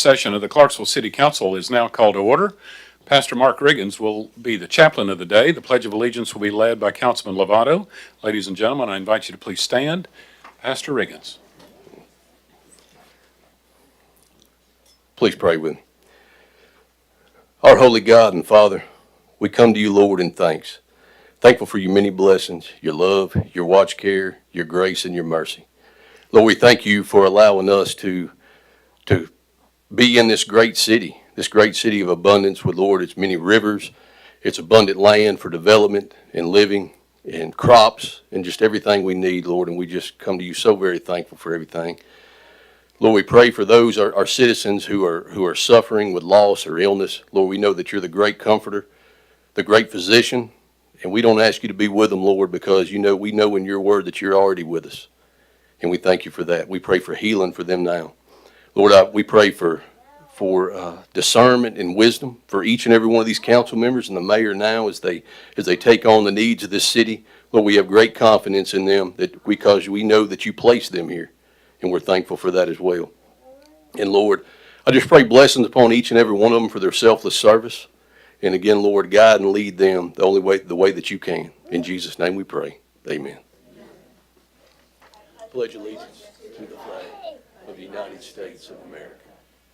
session of the Clarksville City Council is now called to order. Pastor Mark Riggins will be the chaplain of the day. The Pledge of Allegiance will be led by Councilman Lovato. Ladies and gentlemen, I invite you to please stand. Pastor Riggins. Please pray with me. Our holy God and Father, we come to you, Lord, in thanks. Thankful for your many blessings, your love, your watch care, your grace, and your mercy. Lord, we thank you for allowing us to be in this great city of abundance with, Lord, its many rivers, its abundant land for development and living and crops and just everything we need, Lord, and we just come to you so very thankful for everything. Lord, we pray for those, our citizens who are suffering with loss or illness. Lord, we know that you're the great comforter, the great physician, and we don't ask you to be with them, Lord, because we know in your word that you're already with us, and we thank you for that. We pray for healing for them now. Lord, we pray for discernment and wisdom for each and every one of these council members and the mayor now as they take on the needs of this city. Lord, we have great confidence in them because we know that you placed them here, and we're thankful for that as well. And Lord, I just pray blessings upon each and every one of them for their selfless service. And again, Lord, guide and lead them the way that you can. In Jesus' name we pray. Amen. Pledge allegiance to the flag of the United States of America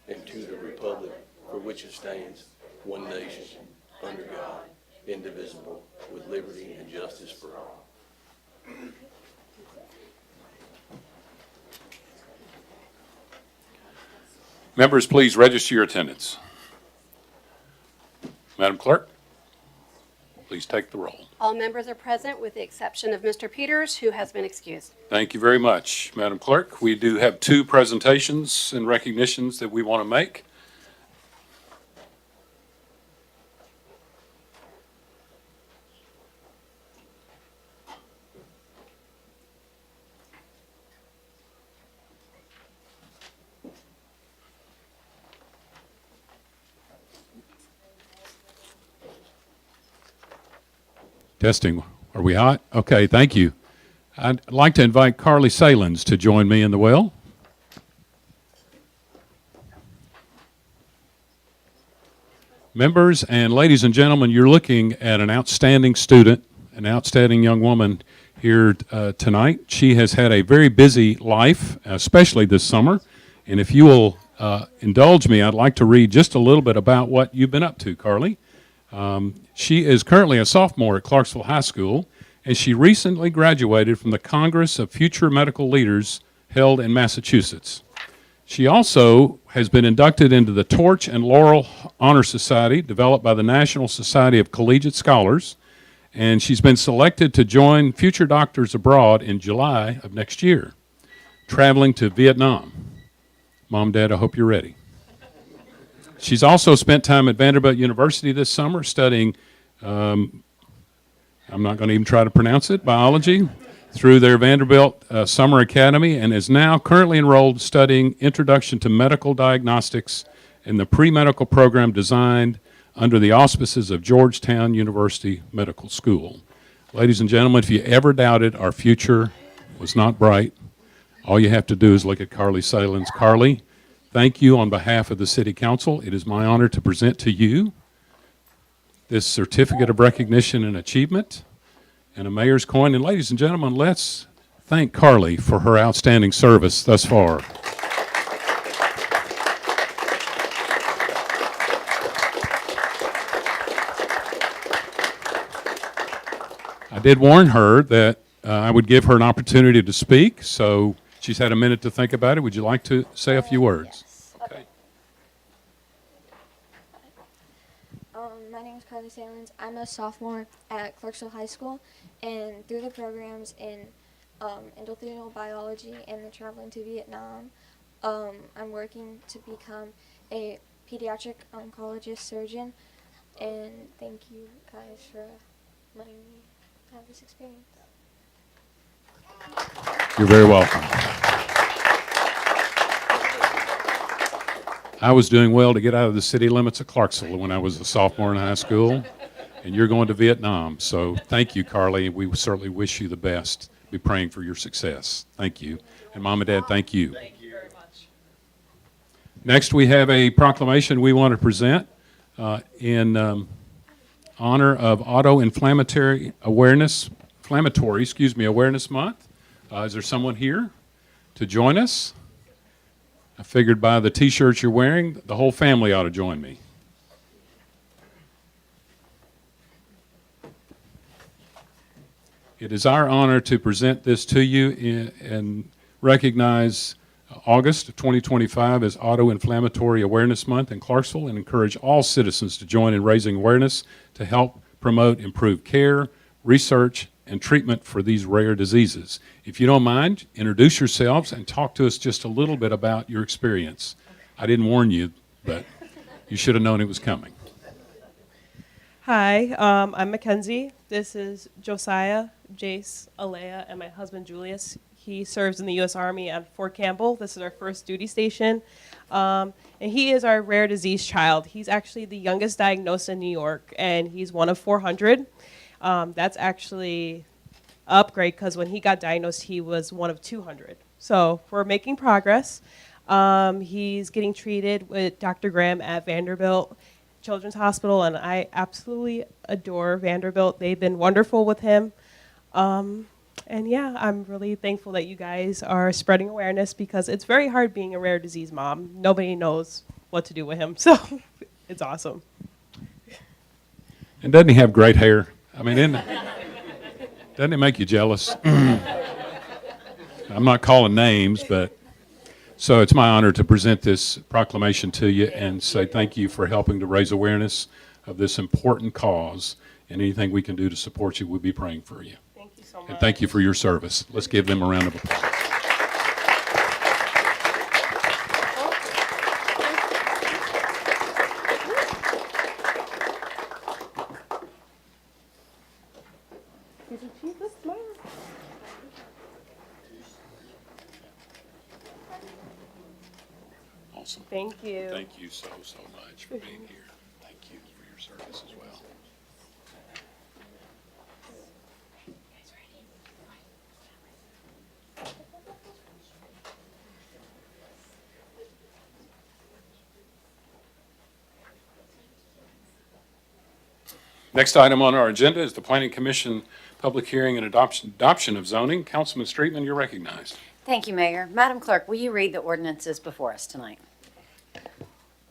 and to the republic for which it stands, one nation, under God, indivisible, with liberty and justice for all. Members, please register your attendance. Madam Clerk, please take the roll. All members are present with the exception of Mr. Peters, who has been excused. Thank you very much, Madam Clerk. We do have two presentations and recognitions that we want to make. Testing. Are we hot? Okay, thank you. I'd like to invite Carly Salins to join me in the well. Members and ladies and gentlemen, you're looking at an outstanding student, an outstanding young woman here tonight. She has had a very busy life, especially this summer. And if you will indulge me, I'd like to read just a little bit about what you've been up to, Carly. She is currently a sophomore at Clarksville High School, and she recently graduated from the Congress of Future Medical Leaders held in Massachusetts. She also has been inducted into the Torch and Laurel Honor Society, developed by the National Society of Collegiate Scholars, and she's been selected to join Future Doctors Abroad in July of next year, traveling to Vietnam. Mom, Dad, I hope you're ready. She's also spent time at Vanderbilt University this summer studying, I'm not going to even try to pronounce it, biology, through their Vanderbilt Summer Academy, and is now currently enrolled studying Introduction to Medical Diagnostics in the pre-medical program designed under the auspices of Georgetown University Medical School. Ladies and gentlemen, if you ever doubted our future was not bright, all you have to do is look at Carly Salins. Carly, thank you on behalf of the City Council. It is my honor to present to you this certificate of recognition and achievement and a mayor's coin. And ladies and gentlemen, let's thank Carly for her outstanding service thus far. I did warn her that I would give her an opportunity to speak, so she's had a minute to think about it. Would you like to say a few words? Yes. Okay. My name is Carly Salins. I'm a sophomore at Clarksville High School, and through the programs in endothelial biology and the traveling to Vietnam, I'm working to become a pediatric oncologist surgeon, and thank you guys for letting me have this experience. You're very welcome. I was doing well to get out of the city limits of Clarksville when I was a sophomore in high school, and you're going to Vietnam. So thank you, Carly. We certainly wish you the best. Be praying for your success. Thank you. And Mom and Dad, thank you. Thank you very much. Next, we have a proclamation we want to present in honor of Auto-Inflammatory Awareness, Awareness Month. Is there someone here to join us? I figured by the T-shirts you're wearing, the whole family ought to join me. It is our honor to present this to you and recognize August of 2025 as Auto-Inflammatory Awareness Month in Clarksville and encourage all citizens to join in raising awareness to help promote improved care, research, and treatment for these rare diseases. If you don't mind, introduce yourselves and talk to us just a little bit about your experience. I didn't warn you, but you should have known it was coming. Hi, I'm Mackenzie. This is Josiah, Jace, Alea, and my husband Julius. He serves in the U.S. Army at Fort Campbell. This is our first duty station. And he is our rare disease child. He's actually the youngest diagnosed in New York, and he's one of 400. That's actually an upgrade because when he got diagnosed, he was one of 200. So we're making progress. He's getting treated with Dr. Graham at Vanderbilt Children's Hospital, and I absolutely adore Vanderbilt. They've been wonderful with him. And yeah, I'm really thankful that you guys are spreading awareness because it's very hard being a rare disease mom. Nobody knows what to do with him, so it's awesome. And doesn't he have great hair? I mean, doesn't it make you jealous? I'm not calling names, but so it's my honor to present this proclamation to you and say thank you for helping to raise awareness of this important cause, and anything we can do to support you, we'll be praying for you. Thank you so much. And thank you for your service. Let's give them a round of applause. Awesome. Thank you. Thank you so much for being here. Thank you for your service as well. Next item on our agenda is the Planning Commission public hearing and adoption of zoning. Councilman Streetman, you're recognized. Thank you, Mayor. Madam Clerk, will you read the ordinances before us tonight?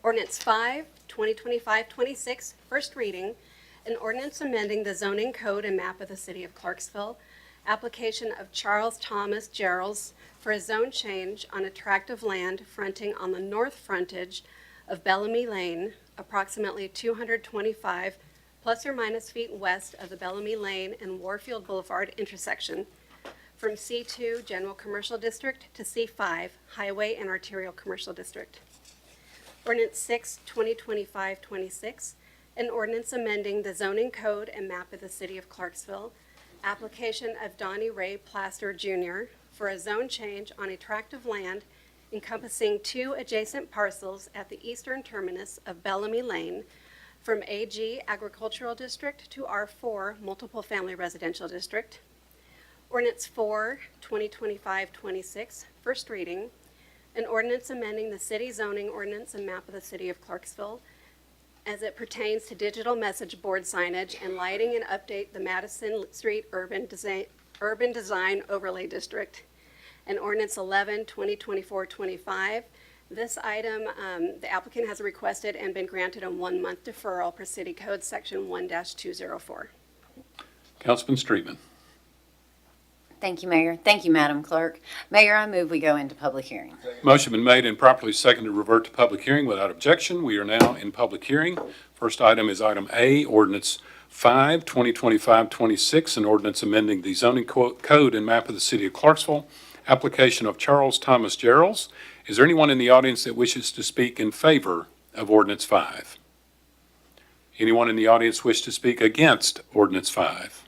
Ordinance 5, 2025-26, first reading, an ordinance amending the zoning code and map of the city of Clarksville, application of Charles Thomas Geralds for a zone change on a tract of land fronting on the north frontage of Bellamy Lane, approximately 225 plus or minus feet west of the Bellamy Lane and Warfield Boulevard intersection, from C2 General Commercial District to C5 Highway and Arterial Commercial District. Ordinance 6, 2025-26, an ordinance amending the zoning code and map of the city of Clarksville, application of Donnie Ray Plaster Jr. for a zone change on a tract of land encompassing 2 adjacent parcels at the eastern terminus of Bellamy Lane from AG Agricultural District to R4 Multiple Family Residential District. Ordinance 4, 2025-26, first reading, an ordinance amending the city zoning ordinance and map of the city of Clarksville as it pertains to digital message board signage and lighting and update the Madison Street Urban Design Overlay District. And ordinance 11, 2024-25, this item, the applicant has requested and been granted a 1-month deferral per city code section 1-204. Councilman Streetman. Thank you, Mayor. Thank you, Madam Clerk. Mayor, I move we go into public hearing. Motion been made and properly seconded to revert to public hearing without objection. We are now in public hearing. First item is item A, ordinance 5, 2025-26, an ordinance amending the zoning code and map of the city of Clarksville, application of Charles Thomas Geralds. Is there anyone in the audience that wishes to speak in favor of ordinance 5? Anyone in the audience wish to speak against ordinance 5?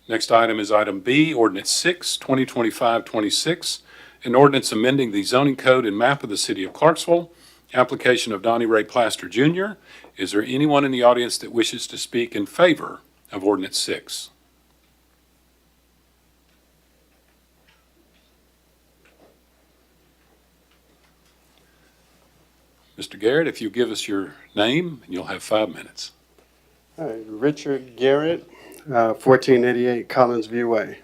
Next item is item B, ordinance 6, 2025-26, an ordinance amending the zoning code and map of the city of Clarksville, application of Donnie Ray Plaster Jr. Is there anyone in the audience that wishes to speak in favor of ordinance 6? Mr. Garrett, if you'll give us your name, you'll have 5 minutes. All right, Richard Garrett, 1488 Collinsview Way.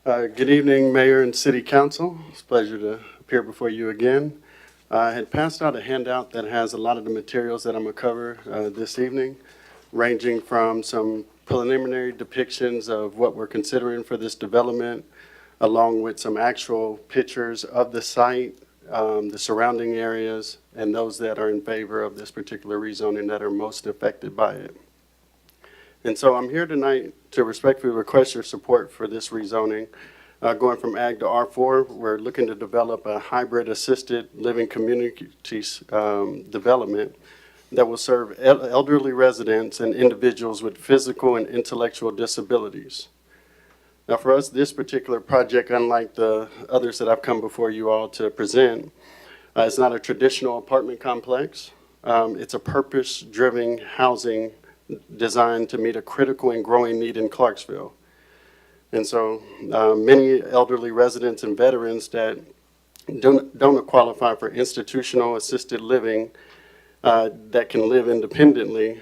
Good evening, Mayor and City Council. It's a pleasure to appear before you again. I had passed out a handout that has a lot of the materials that I'm going to cover this evening, ranging from some preliminary depictions of what we're considering for this development, along with some actual pictures of the site, the surrounding areas, and those that are in favor of this particular rezoning that are most affected by it. And so I'm here tonight to respectfully request your support for this rezoning. Going from ag to R4, we're looking to develop a hybrid assisted living communities development that will serve elderly residents and individuals with physical and intellectual disabilities. Now, for us, this particular project, unlike the others that I've come before you all to present, it's not a traditional apartment complex. It's a purpose-driven housing designed to meet a critical and growing need in Clarksville. And so many elderly residents and veterans that don't qualify for institutional assisted living that can live independently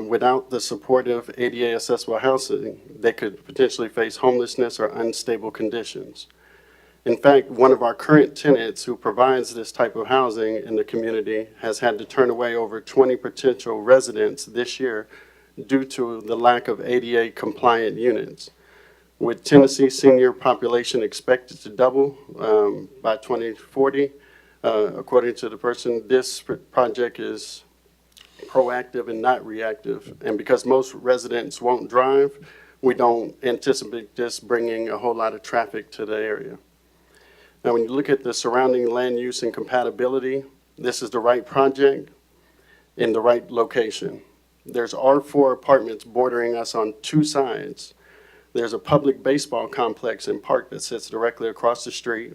without the supportive ADA accessible housing, they could potentially face homelessness or unstable conditions. In fact, one of our current tenants who provides this type of housing in the community has had to turn away over 20 potential residents this year due to the lack of ADA compliant units. With Tennessee's senior population expected to double by 2040, according to the person, this project is proactive and not reactive. And because most residents won't drive, we don't anticipate this bringing a whole lot of traffic to the area. Now, when you look at the surrounding land use and compatibility, this is the right project in the right location. There's R4 apartments bordering us on two sides. There's a public baseball complex and park that sits directly across the street.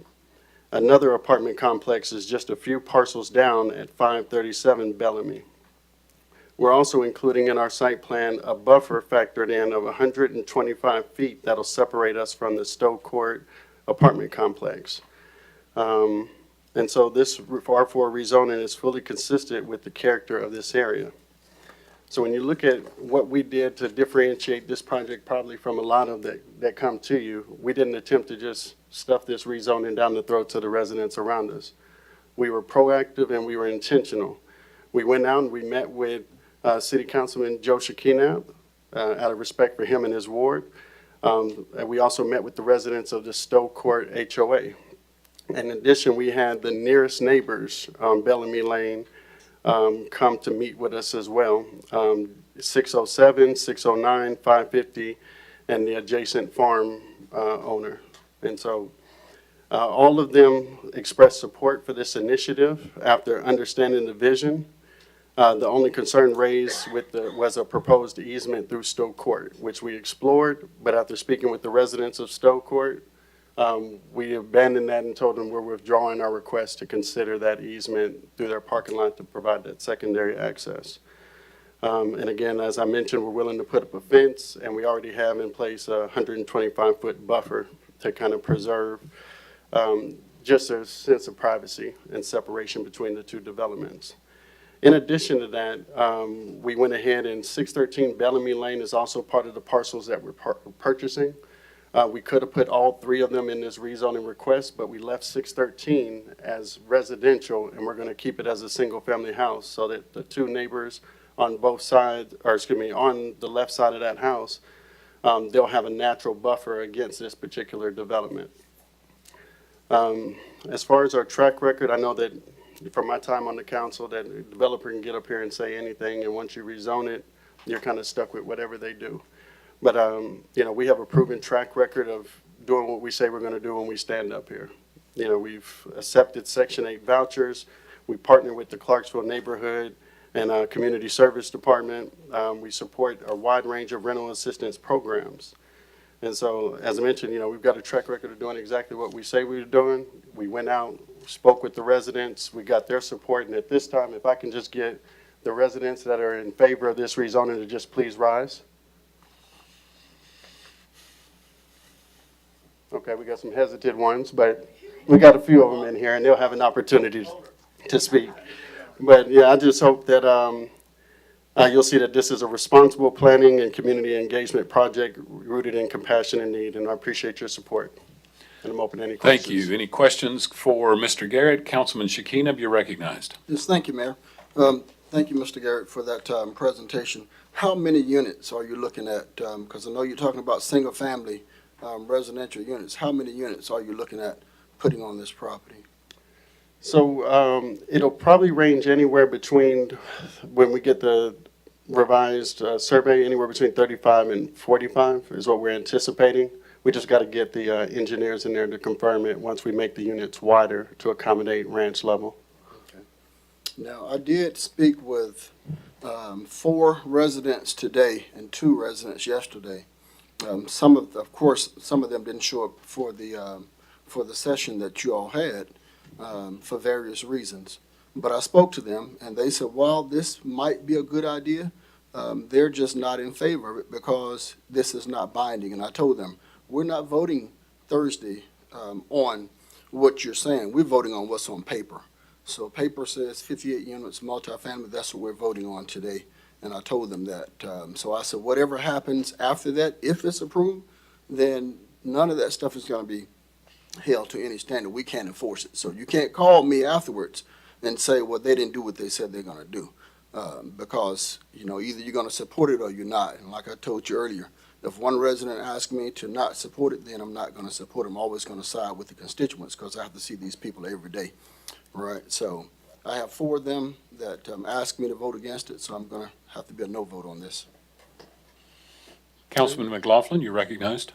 Another apartment complex is just a few parcels down at 537 Bellamy. We're also including in our site plan a buffer factored in of 125 feet that'll separate us from the Stowe Court apartment complex. And so this R4 rezoning is fully consistent with the character of this area. So when you look at what we did to differentiate this project probably from a lot of that come to you, we didn't attempt to just stuff this rezoning down the throats of the residents around us. We were proactive and we were intentional. We went out and we met with City Councilman Joe Shekinab out of respect for him and his ward. And we also met with the residents of the Stowe Court HOA. In addition, we had the nearest neighbors on Bellamy Lane come to meet with us as well. 607, 609, 550, and the adjacent farm owner. And so all of them expressed support for this initiative after understanding the vision. The only concern raised was a proposed easement through Stowe Court, which we explored, but after speaking with the residents of Stowe Court, we abandoned that and told them we're withdrawing our request to consider that easement through their parking lot to provide that secondary access. And again, as I mentioned, we're willing to put up a fence, and we already have in place a 125-foot buffer to kind of preserve just a sense of privacy and separation between the two developments. In addition to that, we went ahead and 613 Bellamy Lane is also part of the parcels that we're purchasing. We could have put all three of them in this rezoning request, but we left 613 as residential, and we're going to keep it as a single-family house so that the two neighbors on both sides, or excuse me, on the left side of that house, they'll have a natural buffer against this particular development. As far as our track record, I know that from my time on the council that a developer can get up here and say anything, and once you rezone it, you're kind of stuck with whatever they do. But, you know, we have a proven track record of doing what we say we're going to do when we stand up here. You know, we've accepted Section 8 vouchers. We partner with the Clarksville neighborhood and community service department. We support a wide range of rental assistance programs. And so, as I mentioned, you know, we've got a track record of doing exactly what we say we were doing. We went out, spoke with the residents. We got their support. And at this time, if I can just get the residents that are in favor of this rezoning to just please rise. Okay, we got some hesitant ones, but we got a few of them in here, and they'll have an opportunity to speak. But yeah, I just hope that you'll see that this is a responsible planning and community engagement project rooted in compassion and need, and I appreciate your support. And I'm open to any Thank questions. you. Any questions for Mr. Garrett? Councilman Shekinah, you're recognized. Yes, thank you, Mayor. Thank you, Mr. Garrett, for that presentation. How many units are you looking at? Because I know you're talking about single-family residential units. How many units are you looking at putting on this property? So it'll probably range anywhere between, when we get the revised survey, anywhere between 35 and 45 is what we're anticipating. We just got to get the engineers in there to confirm it once we make the units wider to accommodate ranch level. Now, I did speak with 4 residents today and 2 residents yesterday. Of course, some of them didn't show up for the session that you all had for various reasons. But I spoke to them, and they said, while this might be a good idea, they're just not in favor of it because this is not binding. And I told them, we're not voting Thursday on what you're saying. We're voting on what's on paper. So paper says 58 units, multifamily, that's what we're voting on today. And I told them that. So I said, whatever happens after that, if it's approved, then none of that stuff is going to be held to any standard. We can't enforce it. So you can't call me afterwards and say, well, they didn't do what they said they're going to do. Because, either you're going to support it or you're not. And like I told you earlier, if one resident asks me to not support it, then I'm not going to support it. I'm always going to side with the constituents because I have to see these people every day. Right, so I have 4 of them that asked me to vote against it, so I'm going to have to be a no vote on this. Councilman McLaughlin, you're recognized.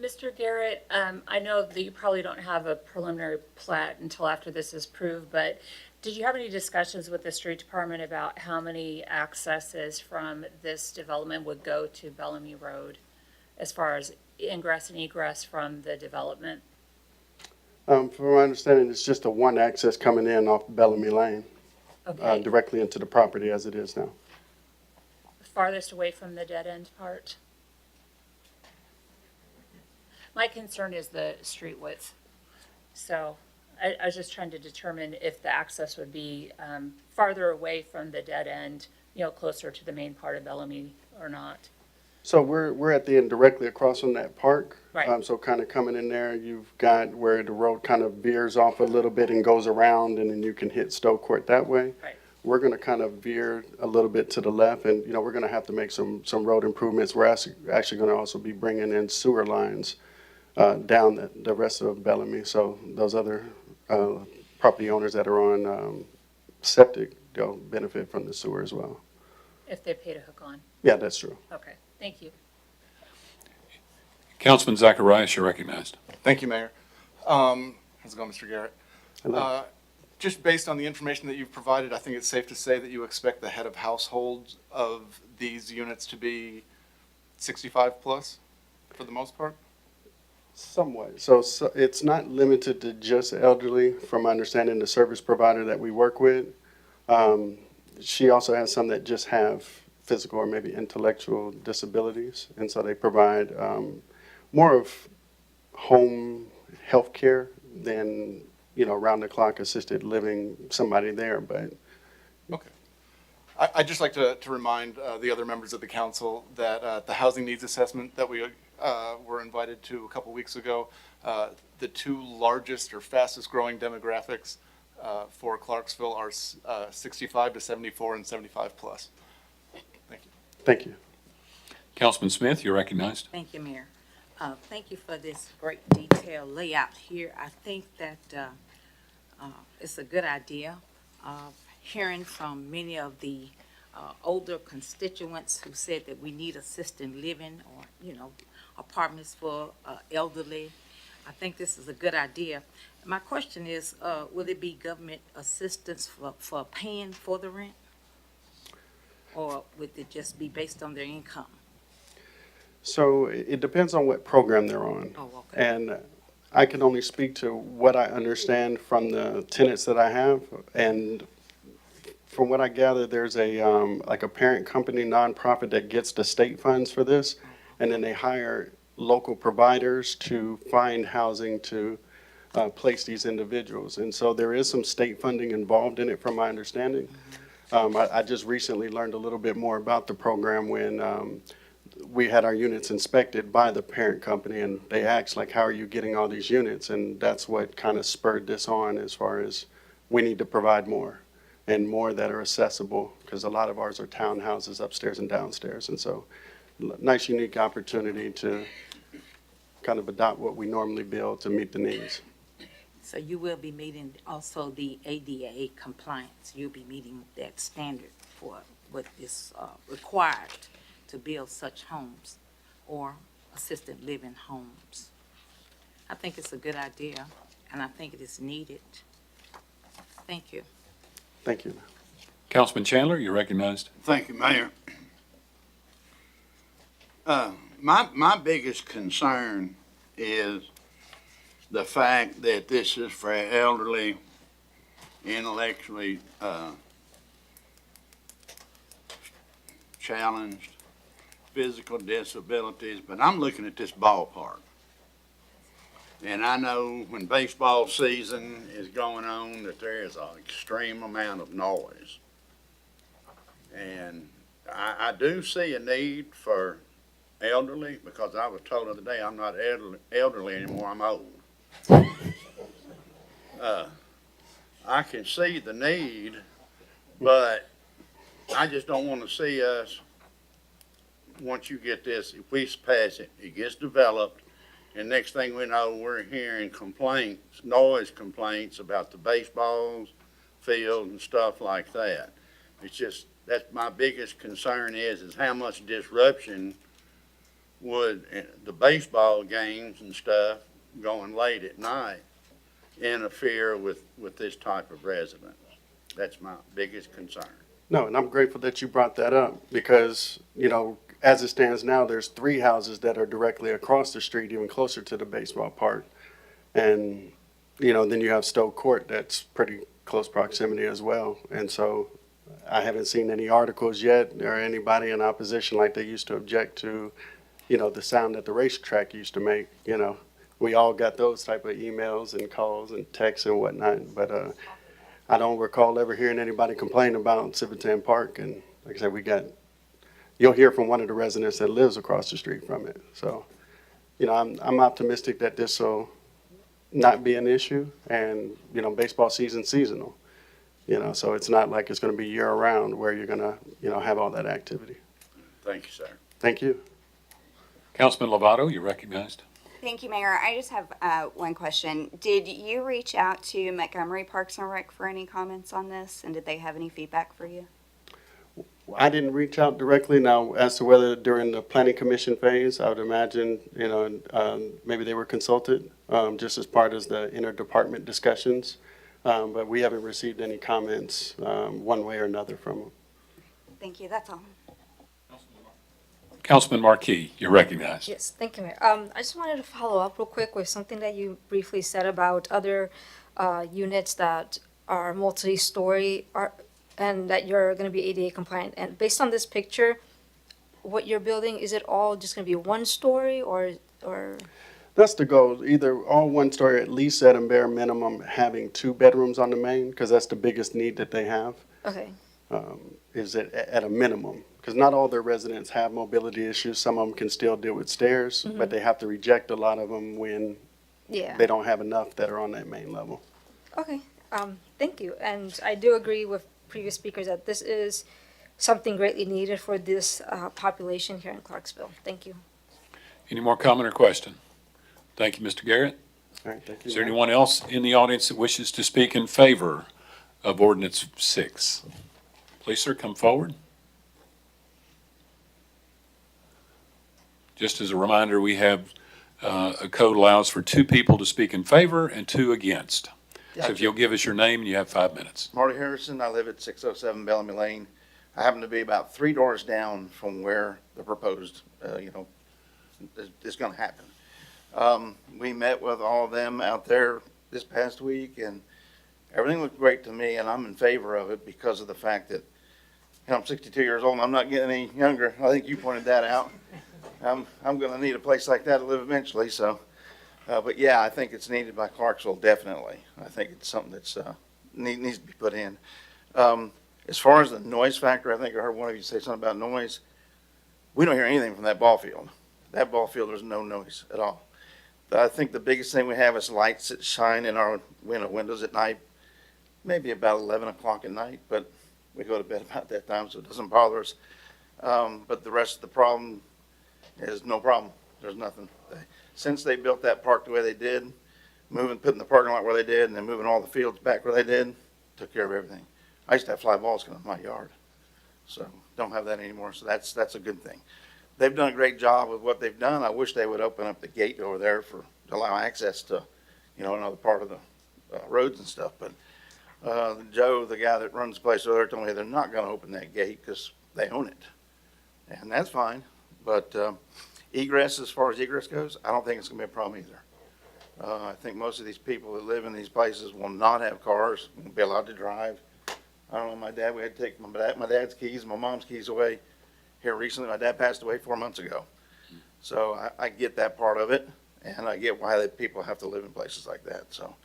Mr. Garrett, I know that you probably don't have a preliminary plat until after this is approved, but did you have any discussions with the street department about how many accesses from this development would go to Bellamy Road as far as ingress and egress from the development? From my understanding, it's just a one access coming in off Bellamy Lane, Okay, directly into the property as it is now. farthest away from the dead end part? My concern is the street width. So I was just trying to determine if the access would be farther away from the dead end, closer to the main part of Bellamy or not. So we're at the end directly across from that park. Right. So kind of coming in there, you've got where the road kind of veers off a little bit and goes around, and then you can hit Stowe Court that way. Right. We're going to kind of veer a little bit to the left, and, we're going to have to make some road improvements. We're actually going to also be bringing in sewer lines down the rest of Bellamy. So those other property owners that are on septic, they'll benefit from the sewer as well. If they pay to hook on. Yeah, that's true. Okay, thank you. Councilman Zacharias, you're recognized. Thank you, Mayor. How's it going, Mr. Garrett? Hello. Just based on the information that you've provided, I think it's safe to say that you expect the head of households of these units to be 65 plus for the most part? Somewhat. So it's not limited to just elderly, from my understanding, the service provider that we work with. She also has some that just have physical or maybe intellectual disabilities. And so they provide more of home health care than, round-the-clock assisted living, somebody there. But Okay. I'd just like to remind the other members of the council that the housing needs assessment that we were invited to a couple weeks ago, the 2 largest or fastest growing demographics for Clarksville are 65 to 74 and 75 plus. Thank you. thank you. Councilman Smith, you're recognized. Thank you, Mayor. Thank you for this great detailed layout here. I think that it's a good idea. Hearing from many of the older constituents who said that we need assisted living or, apartments for elderly. I think this is a good idea. My question is, will it be government assistance for paying for the rent? Or would it just be based on their income? So it depends on what program they're on. Oh, okay. And I can only speak to what I understand from the tenants that I have. And from what I gather, there's like a parent company nonprofit that gets the state funds for this. And then they hire local providers to find housing to place these individuals. And so there is some state funding involved in it, from my understanding. I just recently learned a little bit more about the program when we had our units inspected by the parent company, and they asked, like, how are you getting all these units? And that's what kind of spurred this on, as far as we need to provide more, and more that are accessible, because a lot of ours are townhouses upstairs and downstairs. And so, nice, unique opportunity to kind of adopt what we normally build to meet the needs. So you will be meeting also the ADA compliance. You'll be meeting that standard for what is required to build such homes or assisted living homes. I think it's a good idea, and I think it is needed. Thank you. Thank you. Councilman Chandler, you're recognized. Thank you, Mayor. My biggest concern is the fact that this is for elderly, intellectually challenged, physical disabilities, but I'm looking at this ballpark. And I know when baseball season is going on that there is an extreme amount of noise. And I do see a need for elderly, because I was told the other day I'm not elderly anymore, I'm old. I can see the need, but I just don't want to see us, once you get this, if we pass it, it gets developed, and next thing we know, we're hearing complaints, noise complaints about the baseballs, field, and stuff like that. It's just, that's my biggest concern is how much disruption would the baseball games and stuff going late at night interfere with this type of residence. That's my biggest concern. No, and I'm grateful that you brought that up, because, you know, as it stands now, there's 3 houses that are directly across the street, even closer to the baseball park. And, you know, then you have Stowe Court that's pretty close proximity as well. And so I haven't seen any articles yet or anybody in opposition like they used to object to, you know, the sound that the racetrack used to make. You know, we all got those type of emails and calls and texts and whatnot. But I don't recall ever hearing anybody complain about Civitan Park. And like I said, you'll hear from one of the residents that lives across the street from it. So, you know, I'm optimistic that this will not be an issue. And, you know, baseball season's seasonal, you know, so it's not like it's going to be year round where you're going to, you know, have all that activity. Thank you, sir. Thank you. Councilman Lovato, you're recognized. Thank you, Mayor. I just have one question. Did you reach out to Montgomery Parks and Rec for any comments on this, and did they have any feedback for you? I didn't reach out directly. Now, as to whether during the planning commission phase, I would imagine, you know, maybe they were consulted just as part of the interdepartment discussions. But we haven't received any comments one way or another from them. Thank you. That's all. Councilman Marquis, you're recognized. Yes, thank you, Mayor. I just wanted to follow up real quick with something that you briefly said about other units that are multi-story and that you're going to be ADA compliant. And based on this picture, what you're building, is it all just going to be one story or? That's the goal. Either all one story, at least at a bare minimum, having 2 bedrooms on the main, because that's the biggest need that they have. Okay. Is at a minimum, because not all their residents have mobility issues. Some of them can still deal with stairs, but they have to reject a lot of them when they don't have enough that are on that main level. Okay. Thank you. And I do agree with previous speakers that this is something greatly needed for this population here in Clarksville. Thank you. Any more comment or question? Thank you, Mr. Garrett. All right, thank you. Is there anyone else in the audience that wishes to speak in favor of Ordinance 6? Please, sir, come forward. Just as a reminder, we have a code allows for 2 people to speak in favor and 2 against. So if you'll give us your name, you have 5 minutes. Marty Harrison, I live at 607 Bellamy Lane. I happen to be about 3 doors down from where the proposed, is going to happen. We met with all of them out there this past week, and everything looked great to me, and I'm in favor of it because of the fact that, I'm 62 years old, and I'm not getting any younger. I think you pointed that out. I'm going to need a place like that to live eventually, so But yeah, I think it's needed by Clarksville, definitely. I think it's something that's, needs to be put in. As far as the noise factor, I think I heard one of you say something about noise. We don't hear anything from that ball field. That ball field, there's no noise at all. I think the biggest thing we have is lights that shine in our windows at night, maybe about 11 o'clock at night, but we go to bed about that time, so it doesn't bother us. But the rest of the problem is no problem. There's nothing. Since they built that park the way they did, putting the parking lot where they did, and then moving all the fields back where they did, took care of everything. I used to have fly balls coming in my yard, so don't have that anymore, so that's a good thing. They've done a great job with what they've done. I wish they would open up the gate over there to allow access to, another part of the roads and stuff. But Joe, the guy that runs the place over there, told me they're not going to open that gate because they own it, and that's fine. But egress, as far as egress goes, I don't think it's going to be a problem either. I think most of these people that live in these places will not have cars, won't be allowed to drive. I don't know, my dad, we had to take my dad's keys and my mom's keys away here recently. My dad passed away 4 months ago. So I get that part of it, and I get why people have to live in places like that. So,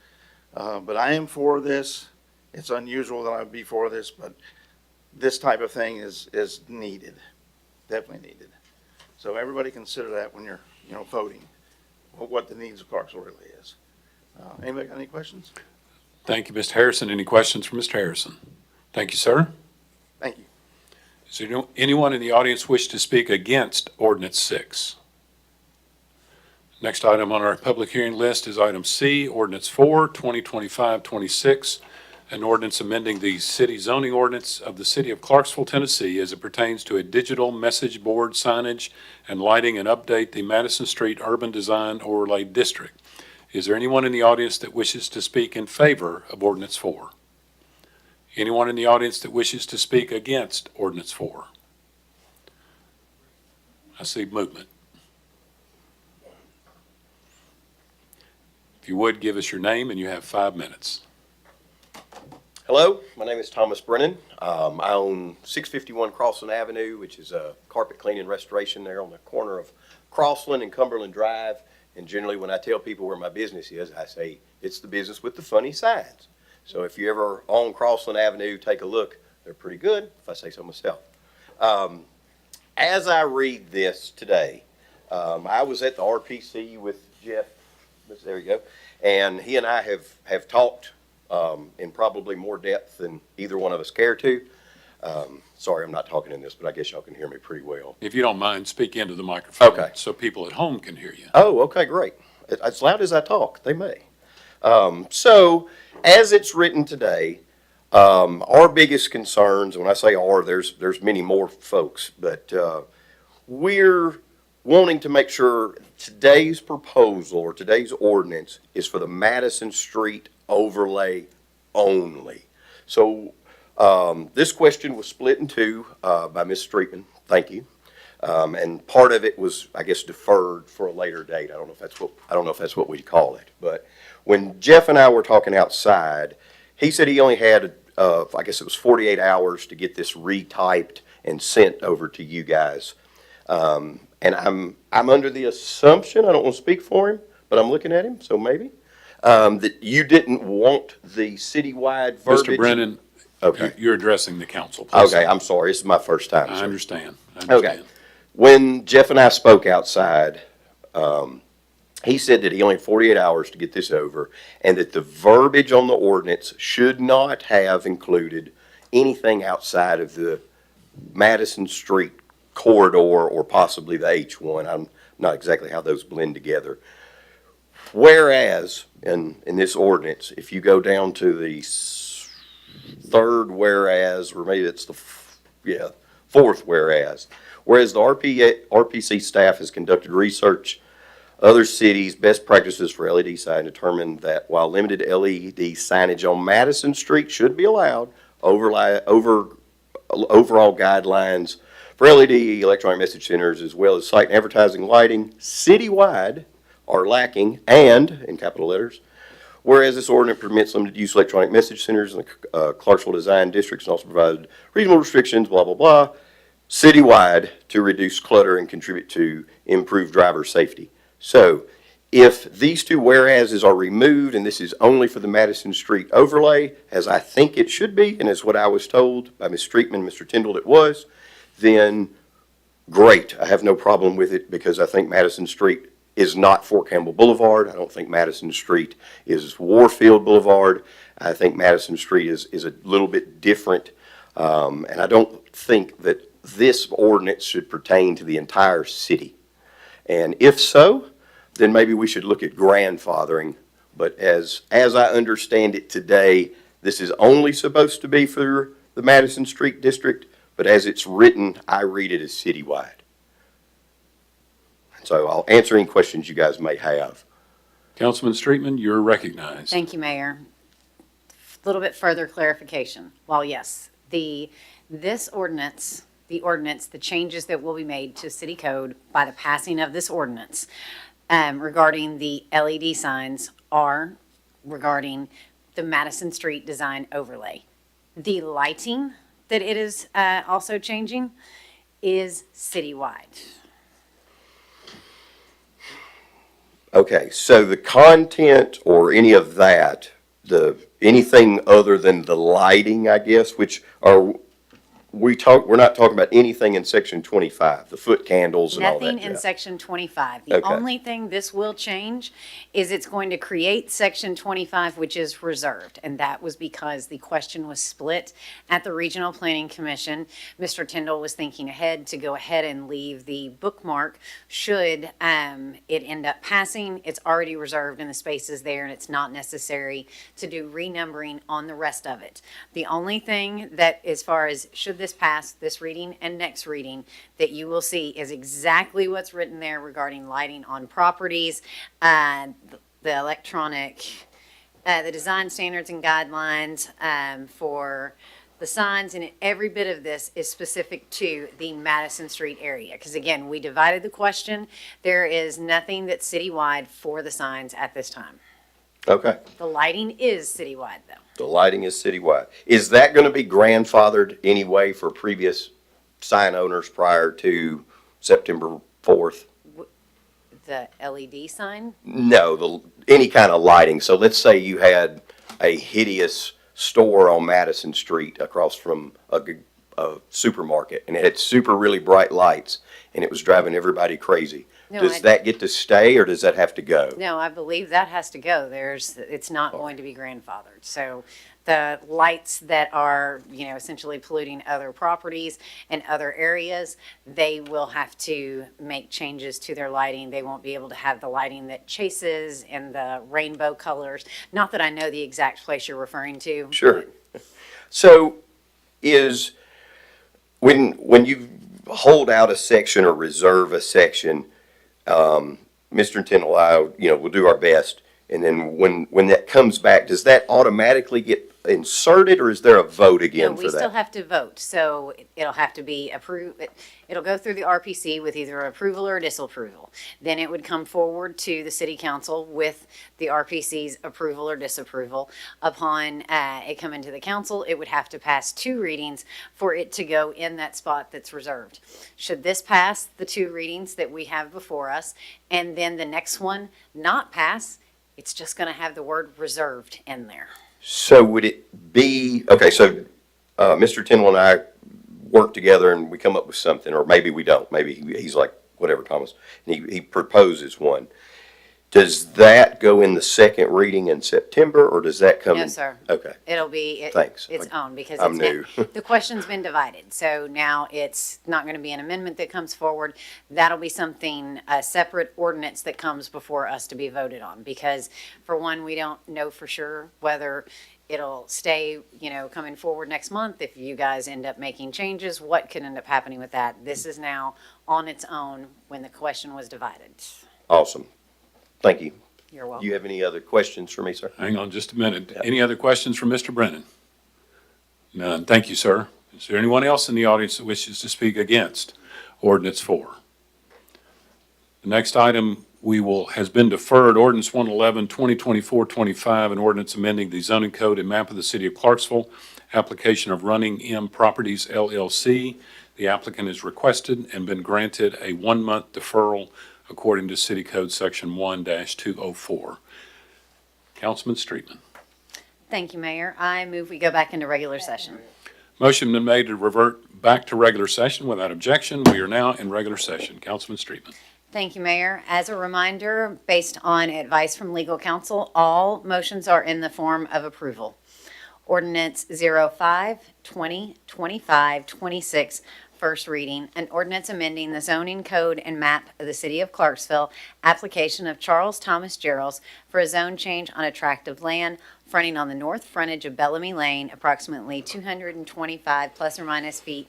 but I am for this. It's unusual that I would be for this, but this type of thing is needed, definitely needed. So everybody consider that when you're, voting, what the needs of Clarksville really is. Anybody got any questions? Thank you, Mr. Harrison. Any questions for Mr. Harrison? Thank you, sir. Thank you. Is there anyone in the audience wish to speak against Ordinance 6? Next item on our public hearing list is item C, Ordinance 4, 2025-26, an ordinance amending the city zoning ordinance of the city of Clarksville, Tennessee, as it pertains to a digital message board signage and lighting and update the Madison Street Urban Design Overlay District. Is there anyone in the audience that wishes to speak in favor of Ordinance 4? Anyone in the audience that wishes to speak against Ordinance 4? I see movement. If you would, give us your name, and you have 5 minutes. Hello, my name is Thomas Brennan. I own 651 Crossland Avenue, which is a carpet cleaning restoration there on the corner of Crossland and Cumberland Drive. And generally when I tell people where my business is, I say it's the business with the funny signs. So if you ever own Crossland Avenue, take a look. They're pretty good, if I say so myself. As I read this today, I was at the RPC with Jeff, there you go, and he and I have talked in probably more depth than either one of us care to. Sorry, I'm not talking in this, but I guess y'all can hear me pretty well. If you don't mind, speak into the microphone. Okay. So people at home can hear you. Oh, okay, great. As loud as I talk, they may. So, as it's written today, our biggest concerns, when I say our, there's many more folks, but we're wanting to make sure today's proposal or today's ordinance is for the Madison Street overlay only. So, this question was split in two by Ms. Streetman. Thank you. And part of it was, I guess, deferred for a later date. I don't know if that's what we call it. But when Jeff and I were talking outside, he said he only had, I guess it was 48 hours to get this retyped and sent over to you guys. And I'm under the assumption, I don't want to speak for him, but I'm looking at him, so maybe, that you didn't want the citywide verbiage. Mr. Brennan, okay, you're addressing the council. Please. Okay, I'm sorry. This is my first time. I sir. understand. Okay. When Jeff and I spoke outside, he said that he only had 48 hours to get this over, and that the verbiage on the ordinance should not have included anything outside of the Madison Street corridor or possibly the H1. I'm not exactly how those blend together. Whereas, in this ordinance, if you go down to the third whereas, or maybe it's the fourth whereas the RPC staff has conducted research, other cities' best practices for LED sign determined that while limited LED signage on Madison Street should be allowed, overall guidelines for LED electronic message centers as well as site and advertising lighting citywide are lacking, and, in capital letters, whereas this ordinance permits limited use electronic message centers in the Clarksville design districts and also provided reasonable restrictions, blah, blah, blah, citywide to reduce clutter and contribute to improved driver safety. So, If these two whereases are removed and this is only for the Madison Street overlay, as I think it should be, and as what I was told by Ms. Streetman, Mr. Tyndall it was, then great. I have no problem with it because I think Madison Street is not Fort Campbell Boulevard. I don't think Madison Street is Warfield Boulevard. I think Madison Street is a little bit different. And I don't think that this ordinance should pertain to the entire city. And if so, then maybe we should look at grandfathering. But as I understand it today, this is only supposed to be for the Madison Street District, but as it's written, I read it as citywide. So I'll answer any questions you guys may have. Councilman Streetman, you're recognized. Thank you, Mayor. A little bit further clarification. While yes, the changes that will be made to city code by the passing of this ordinance regarding the LED signs are regarding the Madison Street design overlay. The lighting that it is also changing is citywide. Okay, so the content or any of that, anything other than the lighting, I guess, which are, we're not talking about anything in section 25, the foot candles and all that. Nothing in jazz. section 25. The Okay. only thing this will change is it's going to create section 25, which is reserved. And that was because the question was split at the Regional Planning Commission. Mr. Tyndall was thinking ahead to go ahead and leave the bookmark should it end up passing. It's already reserved in the spaces there, and it's not necessary to do renumbering on the rest of it. The only thing that, as far as should this pass, this reading and next reading, that you will see is exactly what's written there regarding lighting on properties, the electronic, the design standards and guidelines for the signs, and every bit of this is specific to the Madison Street area. Because again, we divided the question. There is nothing that's citywide for the signs at this time. Okay, The lighting is citywide though. the lighting is citywide. Is that going to be grandfathered anyway for previous sign owners prior to September 4th? The LED sign? No, any kind of lighting. So let's say you had a hideous store on Madison Street across from a supermarket, and it had super really bright lights, and it was driving everybody crazy. No, Does that get to stay, or does that have to go? No, I believe that has to go. It's not going to be grandfathered. So the lights that are, essentially polluting other properties and other areas, they will have to make changes to their lighting. They won't be able to have the lighting that chases and the rainbow colors. Not that I know the exact place you're referring to. Sure. So when you hold out a section or reserve a section, Mr. Tyndall and I, we'll do our best. And then when that comes back, does that automatically get inserted, or is there a vote again No, for we that? still have to vote, so it'll have to be approved. It'll go through the RPC with either approval or disapproval. Then it would come forward to the city council with the RPC's approval or disapproval. Upon it coming to the council, it would have to pass 2 readings for it to go in that spot that's reserved. Should this pass the 2 readings that we have before us, and then the next one not pass, it's just going to have the word reserved in there. So would it be, okay, so Mr. Tyndall and I work together and we come up with something, or maybe we don't. Maybe he's like, whatever, Thomas, and he proposes one. Does that go in the second reading in September, or does that come? No, in- sir. Okay, It'll be Thanks. its own because I'm it's new. the question's been divided. So now it's not going to be an amendment that comes forward. That'll be something, a separate ordinance that comes before us to be voted on. Because for one, we don't know for sure whether it'll stay, coming forward next month. If you guys end up making changes, what could end up happening with that? This is now on its own when the question was divided. Awesome. Thank you. You're welcome. Do you have any other questions for me, sir? Hang on just a minute. Any other questions from Mr. Brennan? None. Thank you, sir. Is there anyone else in the audience that wishes to speak against Ordinance 4? The next item has been deferred, Ordinance 111, 2024-25, an ordinance amending the zoning code and map of the city of Clarksville, application of Running M Properties LLC. The applicant has requested and been granted a 1-month deferral according to City Code Section 1-204. Councilman Streetman. Thank you, Mayor. I move we go back into regular session. Motion been made to revert back to regular session without objection. We are now in regular session. Councilman Streetman. Thank you, Mayor. As a reminder, based on advice from legal counsel, all motions are in the form of approval. Ordinance 05-2025-26, first reading. An ordinance amending the zoning code and map of the City of Clarksville, application of Charles Thomas Gerald for a zone change on a tract of land fronting on the north frontage of Bellamy Lane, approximately 225 plus or minus feet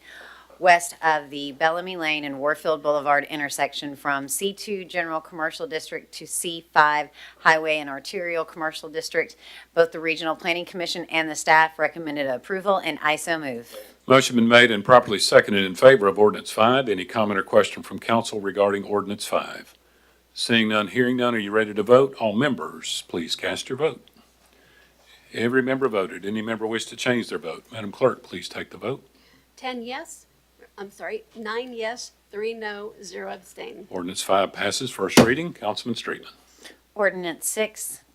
west of the Bellamy Lane and Warfield Boulevard intersection from C2 General Commercial District to C5 Highway and Arterial Commercial District. Both the Regional Planning Commission and the staff recommended approval, and I so move. Motion been made and properly seconded in favor of Ordinance 5. Any comment or question from council regarding Ordinance 5? Seeing none, hearing none, are you ready to vote? All members, please cast your vote. Every member voted. Any member wish to change their vote? Madam Clerk, please take the vote. 9 yes, 3 no, 0 abstain. Ordinance 5 passes first reading. Councilman Streetman. Ordinance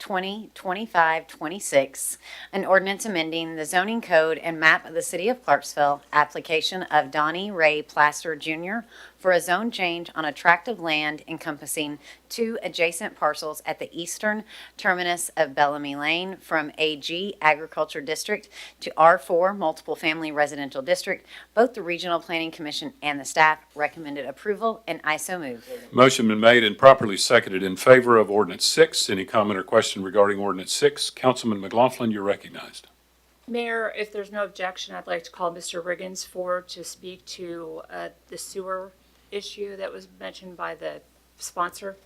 6-2025-26, an ordinance amending the zoning code and map of the City of Clarksville, application of Donnie Ray Plaster Jr. for a zone change on a tract of land encompassing 2 adjacent parcels at the eastern terminus of Bellamy Lane from AG Agriculture District to R4 Multiple Family Residential District. Both the Regional Planning Commission and the staff recommended approval, and I so move. Motion been made and properly seconded in favor of Ordinance 6. Any comment or question regarding Ordinance 6? Councilman McLaughlin, you're recognized. Mayor, if there's no objection, I'd like to call Mr. Riggins forward to speak to the sewer issue that was mentioned by the sponsor.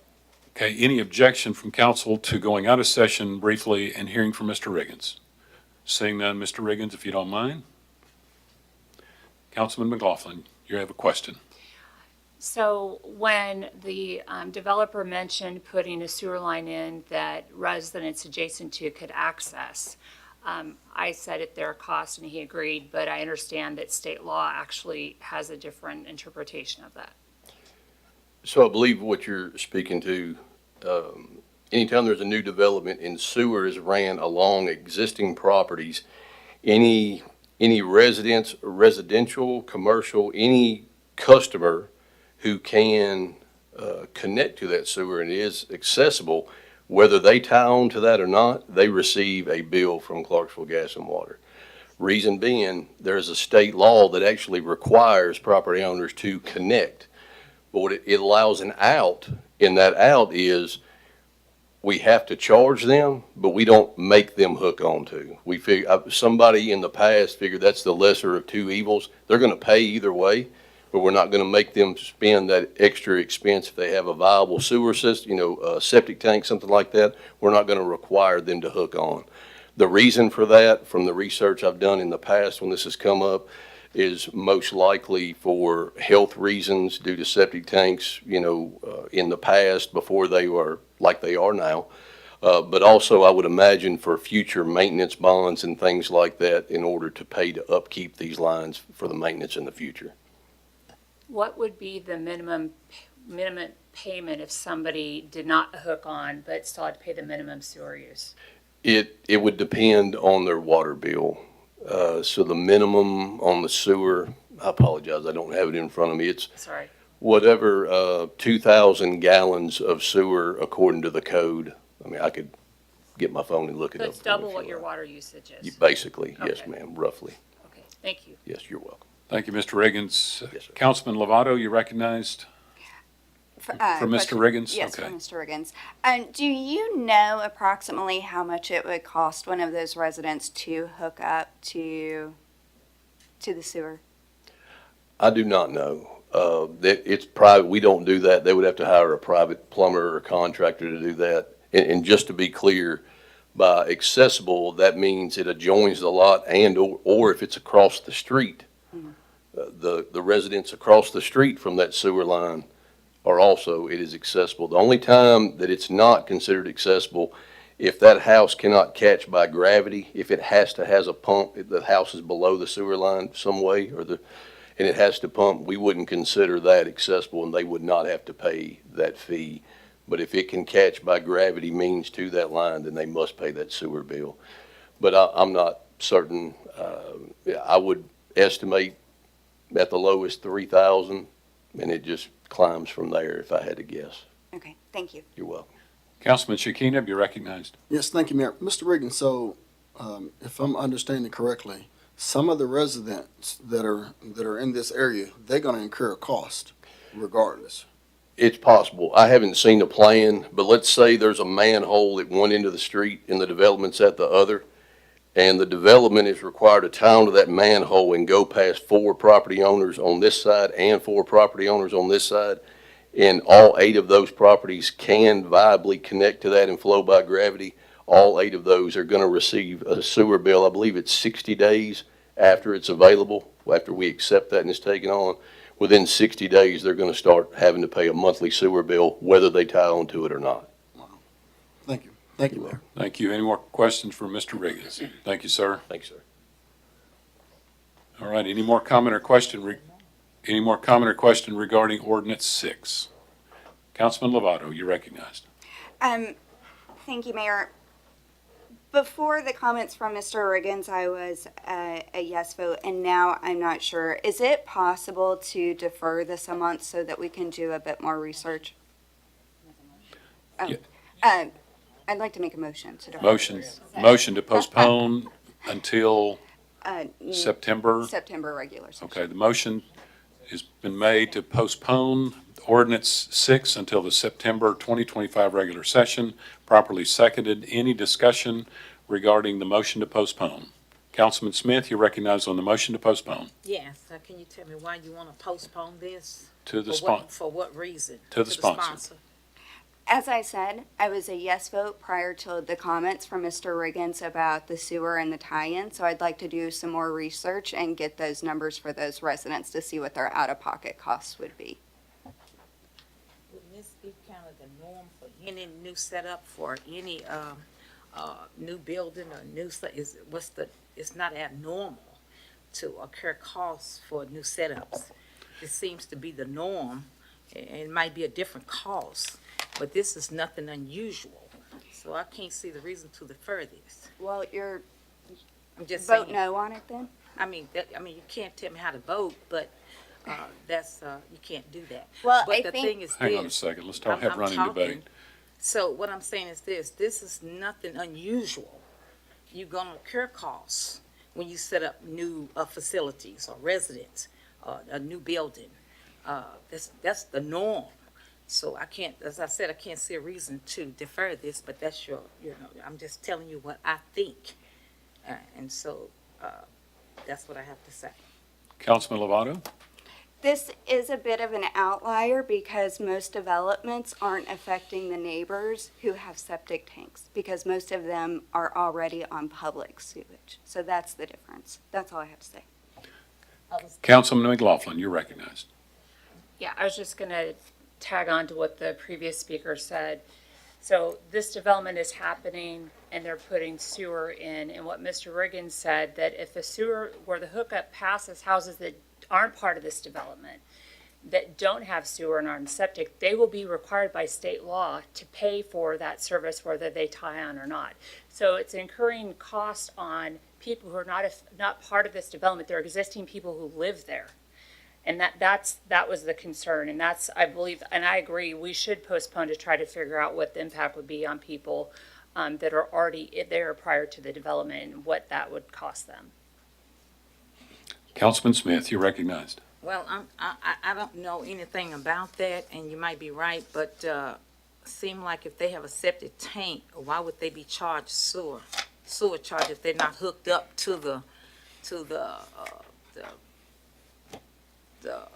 Okay, any objection from council to going out of session briefly and hearing from Mr. Riggins? Seeing none, Mr. Riggins, if you don't mind. Councilman McLaughlin, you have a question. So when the developer mentioned putting a sewer line in that residents adjacent to could access, I said at their cost and he agreed, but I understand that state law actually has a different interpretation of that. So I believe what you're speaking to, anytime there's a new development and sewer is ran along existing properties, any residence, residential, commercial, any customer who can connect to that sewer and is accessible, whether they tie on to that or not, they receive a bill from Clarksville Gas and Water. Reason being, there's a state law that actually requires property owners to connect. But what it allows an out, and that out is we have to charge them, but we don't make them hook onto. We figure, somebody in the past figured that's the lesser of two evils. They're going to pay either way, but we're not going to make them spend that extra expense if they have a viable sewer system, a septic tank, something like that. We're not going to require them to hook on. The reason for that, from the research I've done in the past when this has come up, is most likely for health reasons due to septic tanks, in the past before they were like they are now. But also I would imagine for future maintenance bonds and things like that in order to pay to upkeep these lines for the maintenance in the future. What would be the minimum payment if somebody did not hook on but still had to pay the minimum sewer use? It would depend on their water bill. So the minimum on the sewer, I apologize, I don't have it in front of me. It's Sorry. whatever 2,000 gallons of sewer according to the code. I mean, I could get my phone and look it So up. it's double what your water usage is? Basically, yes, Okay. ma'am, roughly. Okay, thank you. Yes, you're welcome. Thank you, Mr. Riggins. Yes, sir. Councilman Lovato, you recognized? For Mr. Riggins? Yes, Okay. for Mr. Riggins. Do you know approximately how much it would cost one of those residents to hook up to the sewer? I do not know. That it's private. We don't do that. They would have to hire a private plumber or contractor to do that. And just to be clear, by accessible, that means it adjoins the lot and or if it's across the street, the residents across the street from that sewer line are also, it is accessible. The only time that it's not considered accessible, if that house cannot catch by gravity, if it has a pump, if the house is below the sewer line some way, and it has to pump, we wouldn't consider that accessible and they would not have to pay that fee. But if it can catch by gravity means to that line, then they must pay that sewer bill. But I'm not certain. I would estimate at the lowest 3,000, and it just climbs from there if I had to guess. Okay, thank you. You're welcome. Councilman Shekinah, be recognized. Yes, thank you, Mayor. Mr. Regan, so if I'm understanding correctly, some of the residents that are in this area, they're going to incur a cost regardless. It's possible. I haven't seen a plan, but let's say there's a manhole at one end of the street and the development's at the other, and the development is required to tie onto that manhole and go past 4 property owners on this side and 4 property owners on this side, and all 8 of those properties can viably connect to that and flow by gravity. All 8 of those are going to receive a sewer bill. I believe it's 60 days after it's available, after we accept that and it's taken on. Within 60 days, they're going to start having to pay a monthly sewer bill, whether they tie onto it or not. Thank you. Thank you, Mayor. Thank you. Any more questions for Mr. Riggins? Thank you, sir. Thanks, sir. All right, any more comment or question regarding Ordinance 6? Councilman Lovato, you're recognized. Thank you, Mayor. Before the comments from Mr. Riggins, I was a yes vote, and now I'm not sure. Is it possible to defer this a month so that we can do a bit more research? I'd like to make a motion to defer. Motion to postpone until September September? regular session. Okay, the motion has been made to postpone Ordinance 6 until the September 2025 regular session, properly seconded. Any discussion regarding the motion to postpone? Councilman Smith, you're recognized on the motion to postpone. Yes, can you tell me why you want to postpone this? To the For what reason? To the sponsor. As I said, I was a yes vote prior to the comments from Mr. Riggins about the sewer and the tie-in, so I'd like to do some more research and get those numbers for those residents to see what their out-of-pocket costs would be. Wouldn't this be kind of the norm for any new setup for any new building or it's not abnormal to occur costs for new setups. This seems to be the norm. It might be a different cost, but this is nothing unusual. So I can't see the reason to defer this. Well, I'm just vote saying. no on it then? I mean, you can't tell me how to vote, but you can't do that. Well, But I the think- thing is Hang on a this. second, let's I'm have running talking. debate. So what I'm saying is this is nothing unusual. You're gonna incur costs when you set up new facilities or residents, a new building. That's the norm. So I can't, as I said, I can't see a reason to defer this, but that's I'm just telling you what I think. And so, that's what I have to say. Councilman Lovato? This is a bit of an outlier because most developments aren't affecting the neighbors who have septic tanks because most of them are already on public sewage. So that's the difference. That's all I have to say. Councilman McLaughlin, you're recognized. Yeah, I was just going to tag on to what the previous speaker said. So this development is happening and they're putting sewer in. And what Mr. Riggins said, that if the sewer, where the hookup passes houses that aren't part of this development, that don't have sewer and aren't septic, they will be required by state law to pay for that service whether they tie on or not. So it's incurring cost on people who are not part of this development. They're existing people who live there. And that was the concern, and that's, I believe, and I agree, we should postpone to try to figure out what the impact would be on people that are already there prior to the development and what that would cost them. Councilman Smith, you're recognized. Well, I don't know anything about that, and you might be right, but seem like if they have a septic tank, why would they be charged sewer charge if they're not hooked up to the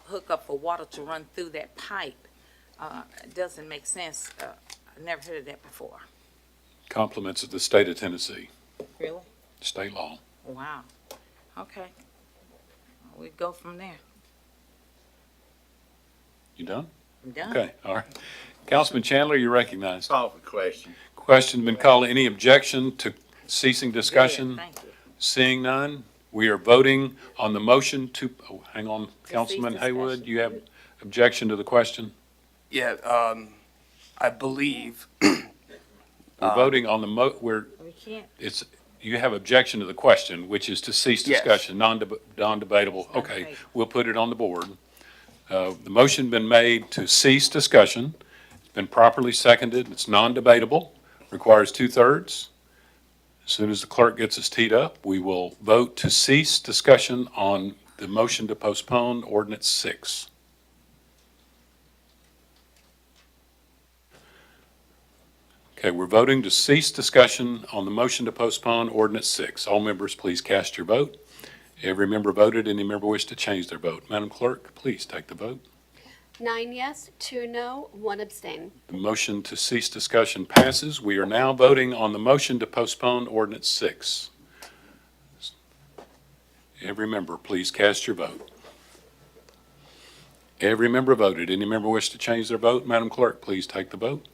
hookup for water to run through that pipe? It doesn't make sense. I've never heard of that before. Compliments of the state of Tennessee, Really? state law. Wow. Okay. We go from there. You done? I'm done. Okay, all right. Councilman Chandler, you're recognized. Call for question. Question been called. Any objection to ceasing discussion? Thank you. Seeing none, We are voting on the motion to, oh, hang on, Councilman Haywood, you have objection to the question? Yeah, I believe, We're voting on the We can't. it's, you have objection to the question, which is to cease Yes. discussion, non-debatable. Okay, Okay. we'll put it on the board. The motion been made to cease discussion. It's been properly seconded. It's non-debatable, requires 2/3. As soon as the clerk gets us teed up, we will vote to cease discussion on the motion to postpone Ordinance 6. Okay, we're voting to cease discussion on the motion to postpone Ordinance 6. All members, please cast your vote. Every member voted. Any member wish to change their vote? Madam Clerk, please take the vote. 9 yes, 2 no, 1 abstain. The motion to cease discussion passes. We are now voting on the motion to postpone Ordinance 6. Every member, please cast your vote. Every member voted. Any member wish to change their vote? Madam Clerk, please take the vote.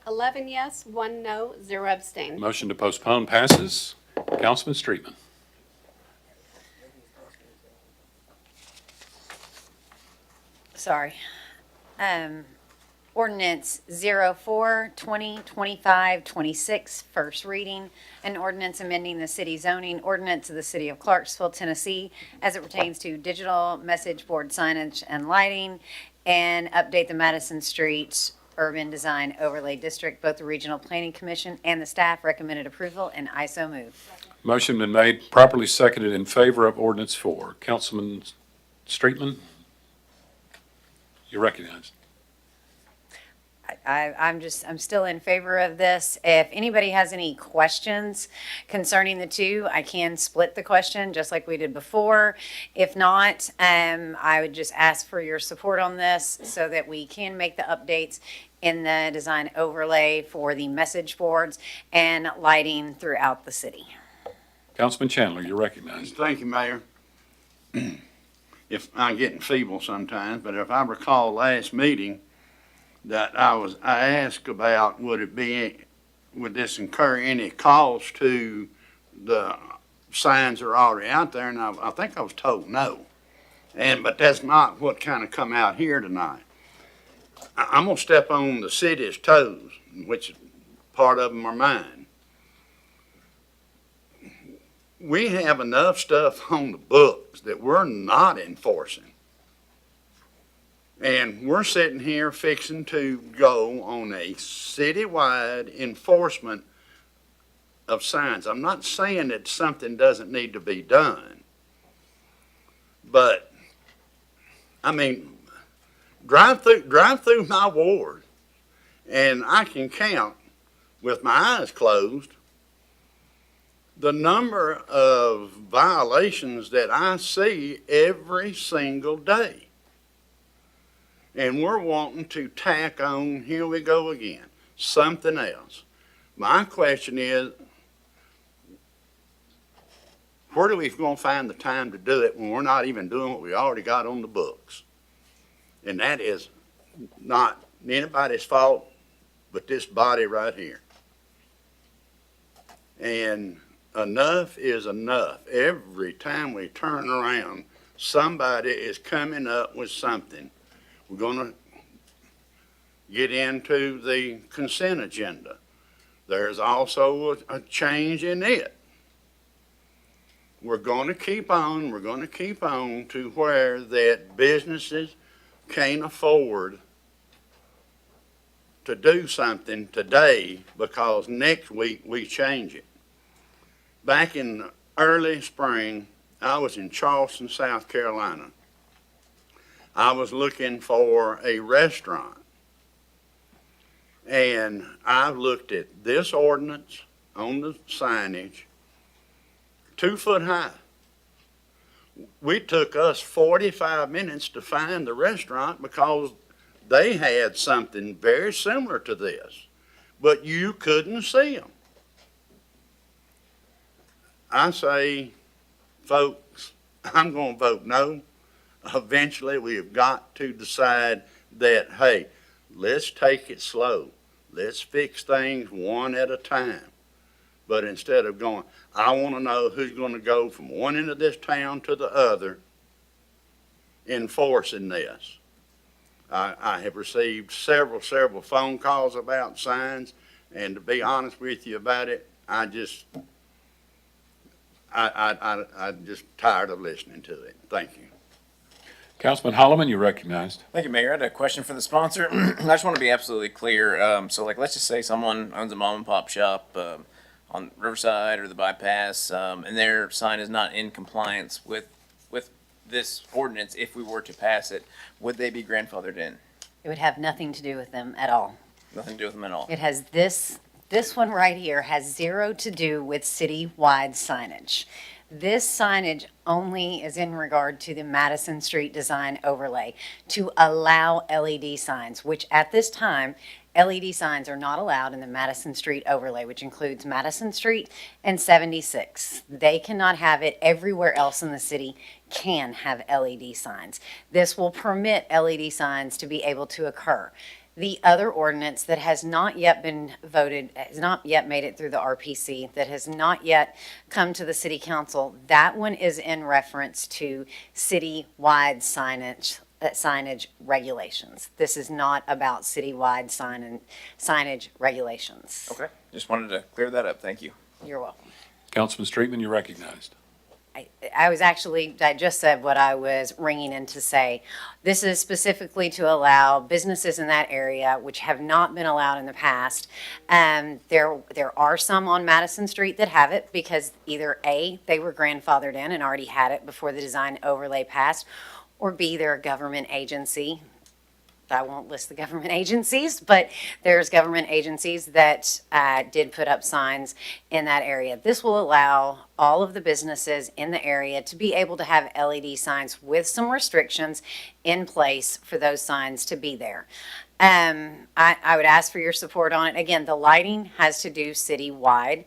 11 yes, 1 no, 0 abstain. Motion to postpone passes. Councilman Streetman. Sorry. Ordinance 04-2025-26, first reading. An ordinance amending the city zoning ordinance of the city of Clarksville, Tennessee, as it pertains to digital message board signage and lighting, and update the Madison Street Urban Design Overlay District. Both the Regional Planning Commission and the staff recommended approval, and I so move. Motion been made, properly seconded in favor of Ordinance 4. Councilman Streetman, you're recognized. I'm still in favor of this. If anybody has any questions concerning the two, I can split the question just like we did before. If not, I would just ask for your support on this so that we can make the updates in the design overlay for the message boards and lighting throughout the city. Councilman Chandler, you're recognized. Thank you, Mayor. If I'm getting feeble sometimes, but if I recall last meeting that I asked about would this incur any cost to the signs that are already out there, and I think I was told no. But that's not what kind of come out here tonight. I'm gonna step on the city's toes, which part of them are mine. We have enough stuff on the books that we're not enforcing. And we're sitting here fixing to go on a citywide enforcement of signs. I'm not saying that something doesn't need to be done. But, I mean, drive through my ward, and I can count with my eyes closed the number of violations that I see every single day. And we're wanting to tack on, here we go again, something else. My question is, where do we going to find the time to do it when we're not even doing what we already got on the books? And that is not anybody's fault but this body right here. And enough is enough. Every time we turn around, somebody is coming up with something. We're going to get into the consent agenda. There's also a change in it. We're going to keep on to where that businesses can't afford to do something today because next week we change it. Back in early spring, I was in Charleston, South Carolina. I was looking for a restaurant. And I looked at this ordinance on the signage, 2 foot high. We took us 45 minutes to find the restaurant because they had something very similar to this, but you couldn't see them. I say, folks, I'm going to vote no. Eventually, we have got to decide that, hey, let's take it slow. Let's fix things one at a time. But instead of going, I want to know who's going to go from one end of this town to the other enforcing this. I have received several phone calls about signs, and to be honest with you about it, I'm just tired of listening to it. Thank you. Councilman Holloman, you're recognized. Thank you, Mayor. I had a question for the sponsor. I just want to be absolutely clear. So like, let's just say someone owns a mom and pop shop, on Riverside or the bypass, and their sign is not in compliance with this ordinance. If we were to pass it, would they be grandfathered in? It would have nothing to do with them at all. Nothing to do with them at all. It has this one right here has zero to do with citywide signage. This signage only is in regard to the Madison Street design overlay to allow LED signs, which at this time, LED signs are not allowed in the Madison Street overlay, which includes Madison Street and 76. They cannot have it. Everywhere else in the city can have LED signs. This will permit LED signs to be able to occur. The other ordinance that has not yet been voted, has not yet made it through the RPC, that has not yet come to the city council, that one is in reference to citywide signage regulations. This is not about citywide signage regulations. Okay. Just wanted to clear that up. Thank you. You're welcome. Councilman Streetman, you're recognized. I just said what I was ringing in to say. This is specifically to allow businesses in that area which have not been allowed in the past. There are some on Madison Street that have it because either A, they were grandfathered in and already had it before the design overlay passed, or B, they're a government agency. I won't list the government agencies, but there's government agencies that did put up signs in that area. This will allow all of the businesses in the area to be able to have LED signs with some restrictions in place for those signs to be there. I would ask for your support on it. Again, the lighting has to do citywide,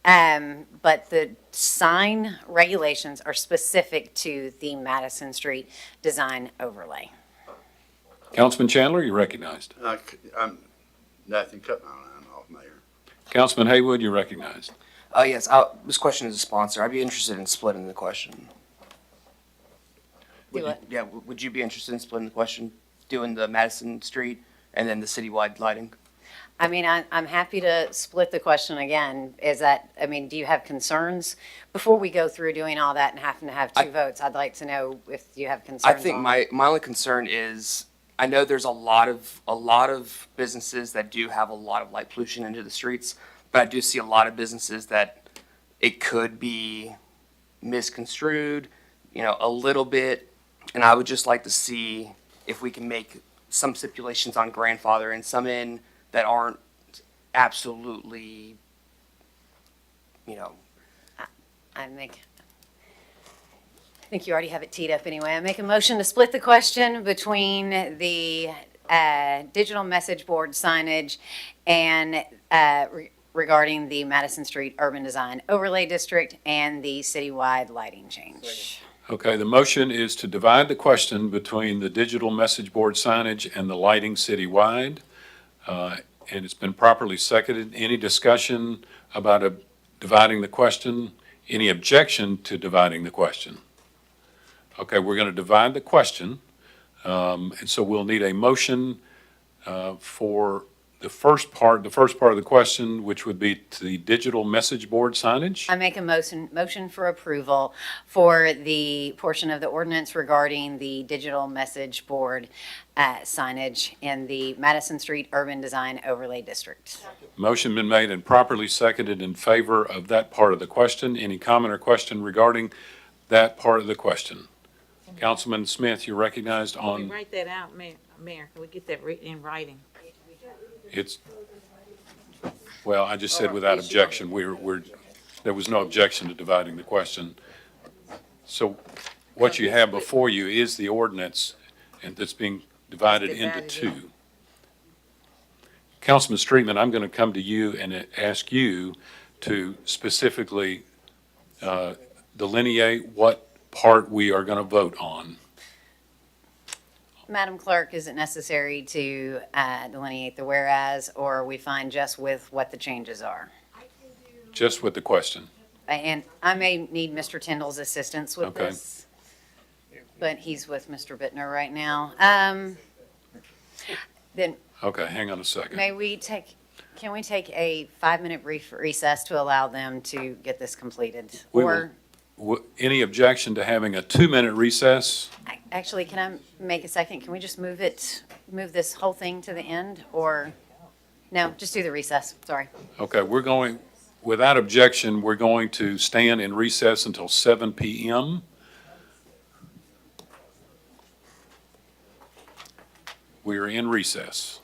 but the sign regulations are specific to the Madison Street design overlay. Councilman Chandler, you're recognized. Nothing, cut my line off, Mayor. Councilman Haywood, you're recognized. Yes, this question is a sponsor. I'd be interested in splitting the question. Would you be interested in splitting the question, doing the Madison Street and then the citywide lighting? I mean, I'm happy to split the question again. Do you have concerns? Before we go through doing all that and having to have two votes, I'd like to know if you have concerns. I think my only concern is, I know there's a lot of businesses that do have a lot of light pollution into the streets, but I do see a lot of businesses that it could be misconstrued, a little bit. And I would just like to see if we can make some stipulations on grandfather and some in that aren't absolutely, I think you already have it teed up anyway. I make a motion to split the question between the digital message board signage and regarding the Madison Street Urban Design Overlay District and the citywide lighting change. Okay, the motion is to divide the question between the digital message board signage and the lighting citywide. And it's been properly seconded. Any discussion about dividing the question? Any objection to dividing the question? Okay, we're going to divide the question. And so we'll need a motion for the first part of the question, which would be to the digital message board signage. I make a motion for approval for the portion of the ordinance regarding the digital message board signage in the Madison Street Urban Design Overlay District. Motion been made and properly seconded in favor of that part of the question. Any comment or question regarding that part of the question? Councilman Smith, you're recognized on. Can we write that out, Mayor? Can we get that in writing? Well, I just said without objection. There was no objection to dividing the question. So what you have before you is the ordinance, and that's being divided into two. Councilman Streetman, I'm going to come to you and ask you to specifically delineate what part we are going to vote on. Madam Clerk, is it necessary to delineate the whereas, or are we fine just with what the changes are? I can do just with the question. And I may need Mr. Tyndall's assistance with Okay. this, but he's with Mr. Bittner right now. Then Okay, hang on a second. can we take a 5-minute brief recess to allow them to get this completed? We will- Or, Any objection to having a 2-minute recess? actually, can I make a second? Can we just move this whole thing to the end? Or, no, just do the recess, sorry. Okay, without objection, we're going to stand in recess until 7 PM. We are in recess.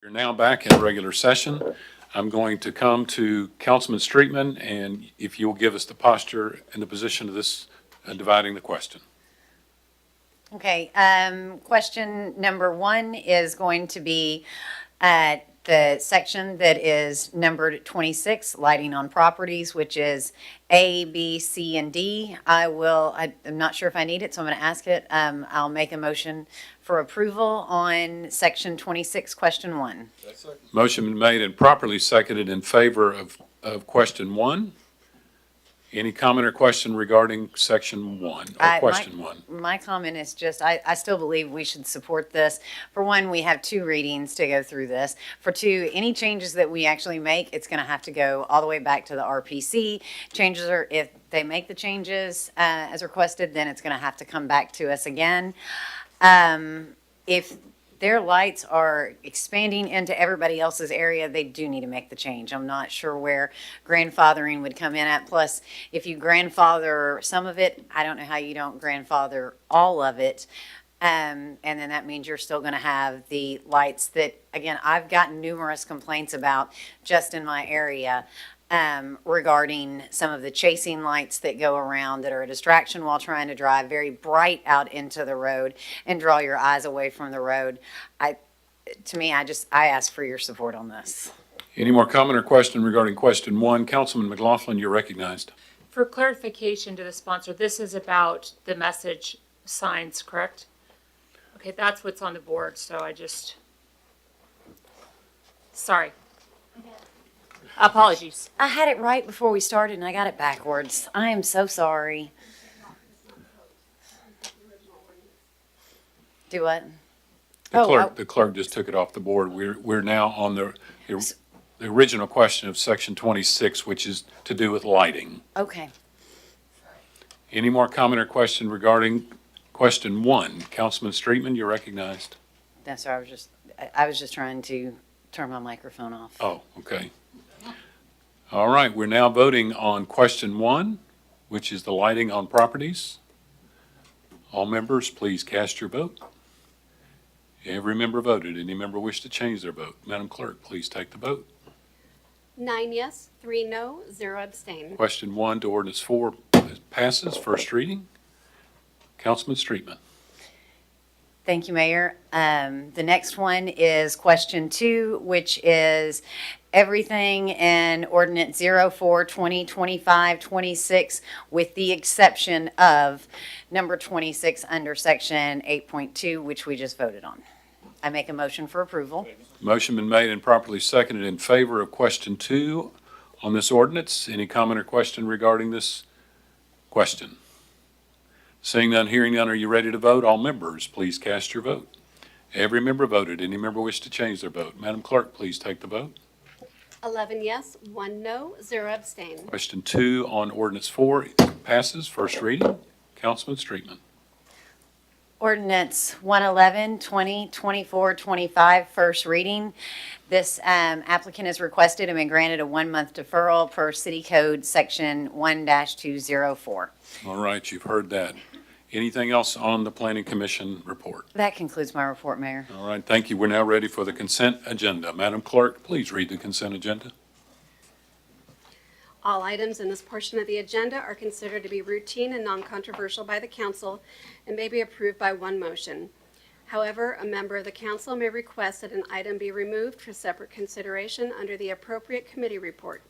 We're now back in regular session. I'm going to come to Councilman Streetman, and if you'll give us the posture and the position of this, dividing the question. Okay, question number 1 is going to be the section that is numbered 26, lighting on properties, which is A, B, C, and D. I'm not sure if I need it, so I'm going to ask it. I'll make a motion for approval on section 26, question 1. Motion been made and properly seconded in favor of question 1. Any comment or question regarding section 1 or question 1? My comment is just, I still believe we should support this. For one, we have 2 readings to go through this. For 2, any changes that we actually make, it's going to have to go all the way back to the RPC. Changes are, if they make the changes as requested, then it's going to have to come back to us again. If their lights are expanding into everybody else's area, they do need to make the change. I'm not sure where grandfathering would come in at. Plus, if you grandfather some of it, I don't know how you don't grandfather all of it. And then that means you're still going to have the lights that, again, I've gotten numerous complaints about just in my area regarding some of the chasing lights that go around that are a distraction while trying to drive very bright out into the road and draw your eyes away from the road. I ask for your support on this. Any more comment or question regarding question 1? Councilman McLaughlin, you're recognized. For clarification to the sponsor, this is about the message signs, correct? Okay, that's what's on the board, so sorry. Apologies. I had it right before we started and I got it backwards. I am so sorry. Do what? The clerk just took it off the board. We're now on the original question of section 26, which is to do with lighting. Okay. Any more comment or question regarding question 1? Councilman Streetman, you're recognized. That's why I was just trying to turn my microphone off. Oh, okay. All right, we're now voting on question 1, which is the lighting on properties. All members, please cast your vote. Every member voted. Any member wish to change their vote? Madam Clerk, please take the vote. 9 yes, 3 no, 0 abstain. Question 1 to ordinance 4 passes, first reading. Councilman Streetman. Thank you, Mayor. The next one is question 2, which is everything in Ordinance 04-2025-26 with the exception of number 26 under section 8.2, which we just voted on. I make a motion for approval. Motion been made and properly seconded in favor of question 2 on this ordinance. Any comment or question regarding this question? Seeing none, hearing none, are you ready to vote? All members, please cast your vote. Every member voted. Any member wish to change their vote? Madam Clerk, please take the vote. 11 yes, 1 no, 0 abstain. Question 2 on ordinance 4 passes, first reading. Councilman Streetman. Ordinance 111-2024-25, first reading. This applicant has requested and been granted a 1-month deferral per City Code Section 1-204. All right, you've heard that. Anything else on the Planning Commission report? That concludes my report, Mayor. All right, thank you. We're now ready for the consent agenda. Madam Clerk, please read the consent agenda. All items in this portion of the agenda are considered to be routine and non-controversial by the council and may be approved by one motion. However, a member of the council may request that an item be removed for separate consideration under the appropriate committee report.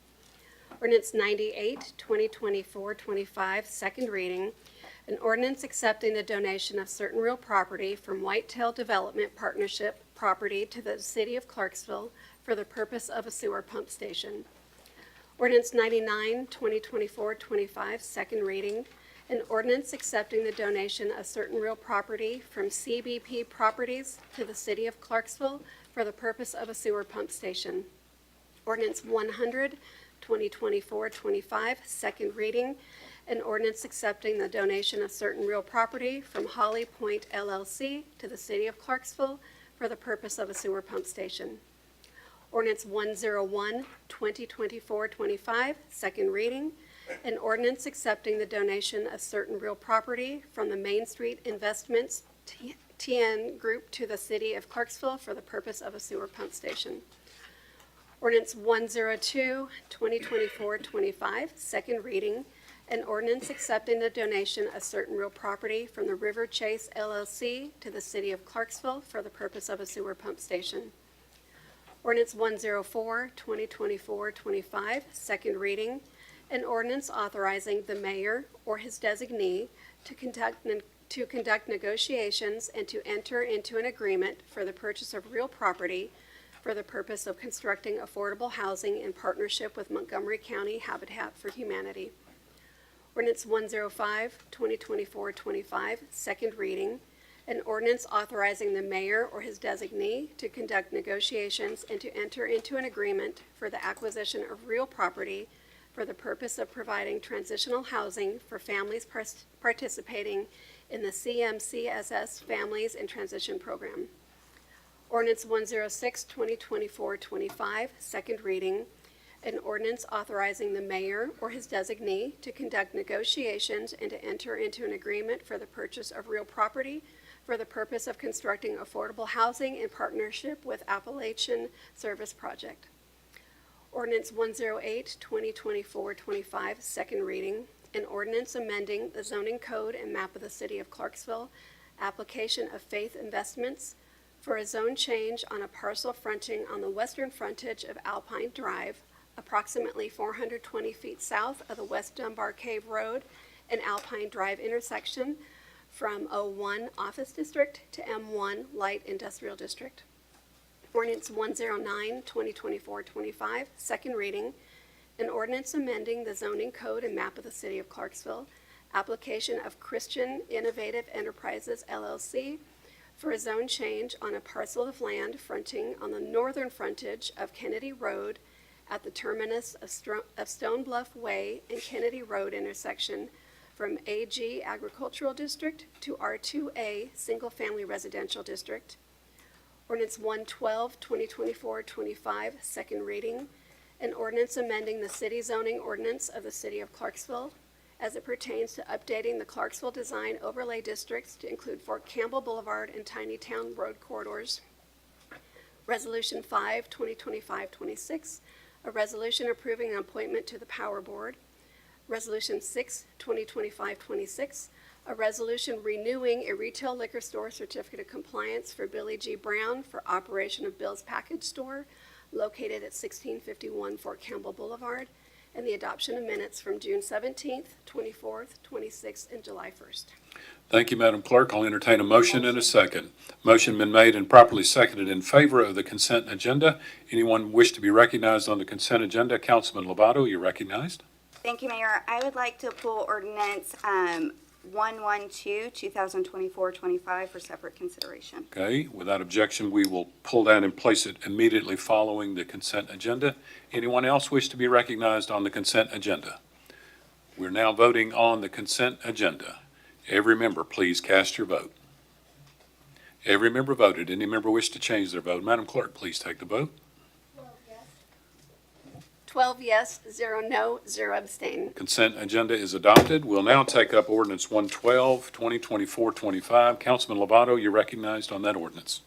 Ordinance 98, 2024-25, second reading. An ordinance accepting the donation of certain real property from Whitetail Development Partnership property to the city of Clarksville for the purpose of a sewer pump station. Ordinance 99, 2024-25, second reading. An ordinance accepting the donation of certain real property from CBP Properties to the city of Clarksville for the purpose of a sewer pump station. Ordinance 100, 2024-25, second reading. An ordinance accepting the donation of certain real property from Holly Point LLC to the city of Clarksville for the purpose of a sewer pump station. Ordinance 101, 2024-25, second reading. An ordinance accepting the donation of certain real property from the Main Street Investments TN Group to the city of Clarksville for the purpose of a sewer pump station. Ordinance 102, 2024-25, second reading. An ordinance accepting the donation of certain real property from the River Chase LLC to the city of Clarksville for the purpose of a sewer pump station. Ordinance 104, 2024-25, second reading. An ordinance authorizing the mayor or his designee to conduct negotiations and to enter into an agreement for the purchase of real property for the purpose of constructing affordable housing in partnership with Montgomery County Habitat for Humanity. Ordinance 105, 2024-25, second reading. An ordinance authorizing the mayor or his designee to conduct negotiations and to enter into an agreement for the acquisition of real property for the purpose of providing transitional housing for families participating in the CMCSS Families in Transition Program. Ordinance 106, 2024-25, second reading. An ordinance authorizing the mayor or his designee to conduct negotiations and to enter into an agreement for the purchase of real property for the purpose of constructing affordable housing in partnership with Appalachian Service Project. Ordinance 108, 2024-25, second reading. An ordinance amending the zoning code and map of the city of Clarksville, application of Faith Investments for a zone change on a parcel fronting on the western frontage of Alpine Drive, approximately 420 feet south of the West Dunbar Cave Road and Alpine Drive intersection from O1 Office District to M1 Light Industrial District. Ordinance 109, 2024-25, second reading. An ordinance amending the zoning code and map of the city of Clarksville, application of Christian Innovative Enterprises LLC for a zone change on a parcel of land fronting on the northern frontage of Kennedy Road at the terminus of Stone Bluff Way and Kennedy Road intersection from AG Agricultural District to R2A Single Family Residential District. Ordinance 112, 2024-25, second reading. An ordinance amending the city zoning ordinance of the city of Clarksville as it pertains to updating the Clarksville Design Overlay Districts to include Fort Campbell Boulevard and Tiny Town Road corridors. Resolution 5, 2025-26, a resolution approving an appointment to the Power Board. Resolution 6, 2025-26, a resolution renewing a retail liquor store certificate of compliance for Billy G. Brown for operation of Bill's Package Store located at 1651 Fort Campbell Boulevard, and the adoption of minutes from June 17th, 24th, 26th, and July 1st. Thank you, Madam Clerk. I'll entertain a motion and a second. Motion been made and properly seconded in favor of the consent agenda. Anyone wish to be recognized on the consent agenda? Councilman Lovato, you're recognized. Thank you, Mayor. I would like to pull ordinance 112, 2024-25 for separate consideration. Okay, without objection, we will pull that and place it immediately following the consent agenda. Anyone else wish to be recognized on the consent agenda? We're now voting on the consent agenda. Every member, please cast your vote. Every member voted. Any member wish to change their vote? Madam Clerk, please take the vote. 12 yes, 0 no, 0 abstain. Consent agenda is adopted. We'll now take up ordinance 112, 2024-25. Councilman Lovato, you're recognized on that ordinance.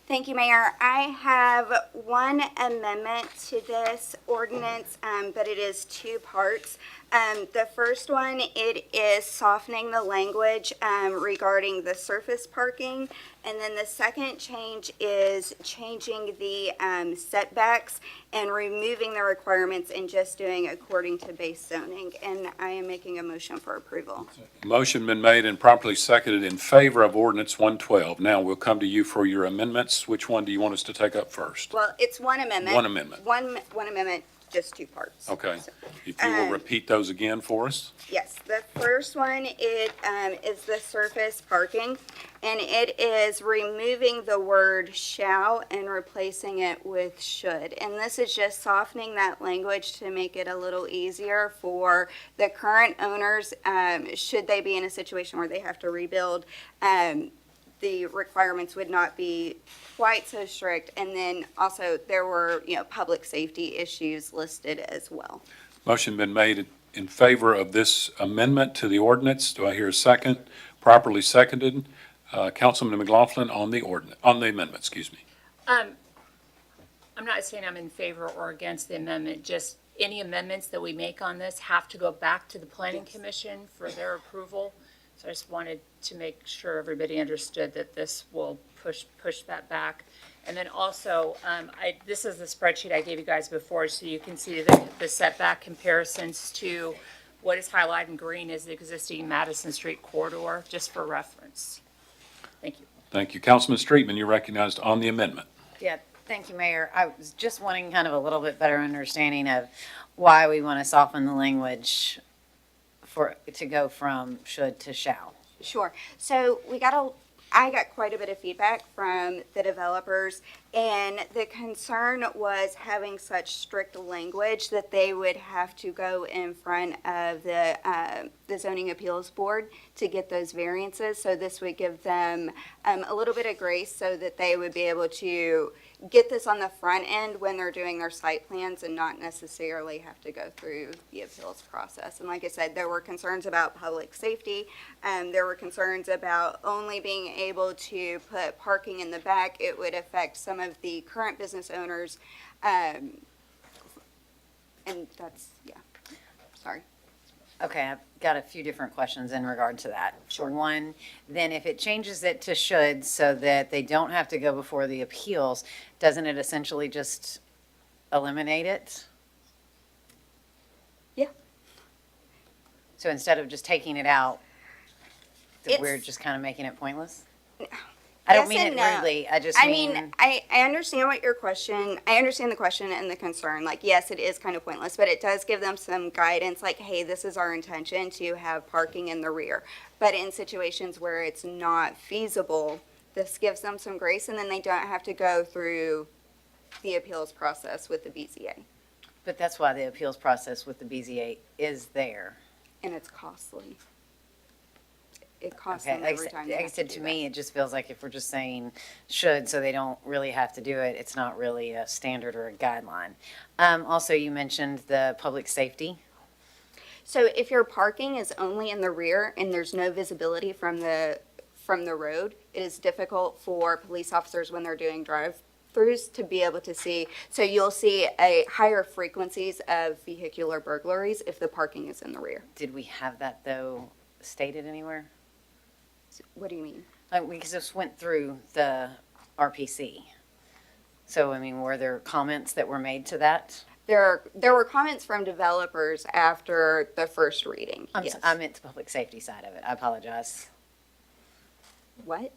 Thank you, Mayor. I have one amendment to this ordinance, but it is two parts. The first one, it is softening the language regarding the surface parking. And then the second change is changing the setbacks and removing the requirements and just doing according to base zoning. And I am making a motion for approval. Motion been made and properly seconded in favor of ordinance 112. Now we'll come to you for your amendments. Which one do you want us to take up first? Well, it's one amendment. One amendment. One amendment, just two parts. Okay. If you will repeat those again for us. Yes, the first one is the surface parking, and it is removing the word shall and replacing it with should. And this is just softening that language to make it a little easier for the current owners, should they be in a situation where they have to rebuild. The requirements would not be quite so strict. And then also there were, public safety issues listed as well. Motion been made in favor of this amendment to the ordinance. Do I hear a second? Properly seconded. Councilman McLaughlin on the amendment, excuse me. I'm not saying I'm in favor or against the amendment, just any amendments that we make on this have to go back to the planning commission for their approval. So I just wanted to make sure everybody understood that this will push that back. And then also, this is the spreadsheet I gave you guys before, so you can see the setback comparisons to what is highlighted in green is the existing Madison Street corridor, just for reference. Thank you. Thank you. Councilman Streetman, you're recognized on the amendment. Yeah, thank you, Mayor. I was just wanting kind of a little bit better understanding of why we want to soften the language to go from should to shall. Sure. So I got quite a bit of feedback from the developers, and the concern was having such strict language that they would have to go in front of the zoning appeals board to get those variances. So this would give them a little bit of grace so that they would be able to get this on the front end when they're doing their site plans and not necessarily have to go through the appeals process. And like I said, there were concerns about public safety. There were concerns about only being able to put parking in the back. It would affect some of the current business owners. And that's, yeah, sorry. Okay, I've got a few different questions in regard to that. Sure. One, then if it changes it to should so that they don't have to go before the appeals, doesn't it essentially just eliminate it? Yeah. So instead of just taking it out, we're just kind of making it pointless? I don't mean it rudely, I just mean. I understand what your question, I understand the question and the concern. Like, yes, it is kind of pointless, but it does give them some guidance, like, hey, this is our intention to have parking in the rear. But in situations where it's not feasible, this gives them some grace, and then they don't have to go through the appeals process with the BZA. But that's why the appeals process with the BZA is there. And it's costly. It costs Okay, them every time. like I said, to me, it just feels like if we're just saying should, so they don't really have to do it, it's not really a standard or a guideline. Also, you mentioned the public safety. So if your parking is only in the rear and there's no visibility from the road, it is difficult for police officers when they're doing drive-throughs to be able to see. So you'll see a higher frequencies of vehicular burglaries if the parking is in the rear. Did we have that, though, stated anywhere? What do you mean? We just went through the RPC. So, I mean, were there comments that were made to that? There were comments from developers after the first reading. Yes. I meant the public safety side of it. I apologize. What?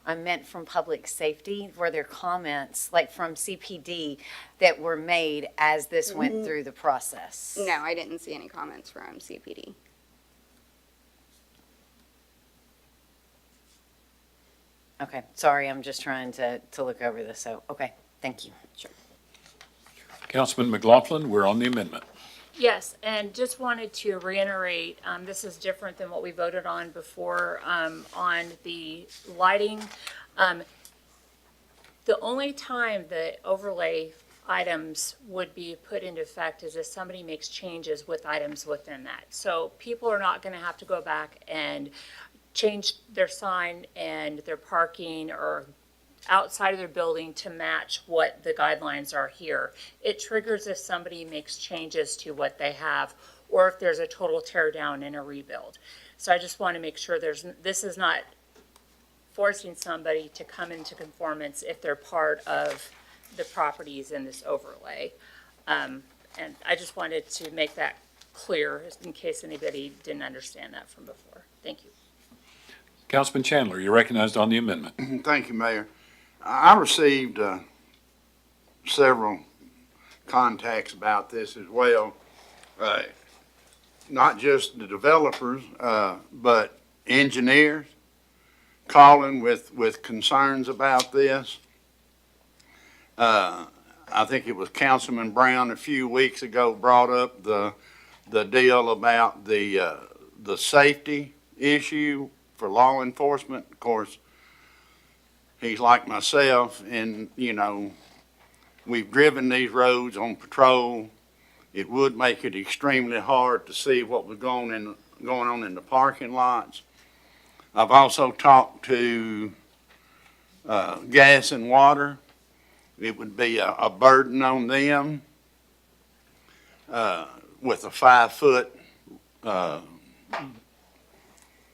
I meant from public safety. Were there comments, like from CPD, that were made as this went through the process? No, I didn't see any comments from CPD. Okay, sorry, I'm just trying to look over this, so, okay, thank you. Sure. Councilman McLaughlin, we're on the amendment. Yes, and just wanted to reiterate, this is different than what we voted on before, on the lighting. The only time the overlay items would be put into effect is if somebody makes changes with items within that. So people are not gonna have to go back and change their sign and their parking or outside of their building to match what the guidelines are here. It triggers if somebody makes changes to what they have or if there's a total tear down and a rebuild. So I just want to make sure this is not forcing somebody to come into conformance if they're part of the properties in this overlay. And I just wanted to make that clear in case anybody didn't understand that from before. Thank you. Councilman Chandler, you're recognized on the amendment. Thank you, Mayor. I received several contacts about this as well. Not just the developers, but engineers calling with concerns about this. I think it was Councilman Brown a few weeks ago brought up the deal about the safety issue for law enforcement. Of course, he's like myself, and, you know, we've driven these roads on patrol. It would make it extremely hard to see what was going on in the parking lots. I've also talked to gas and water. It would be a burden on them with a 5-foot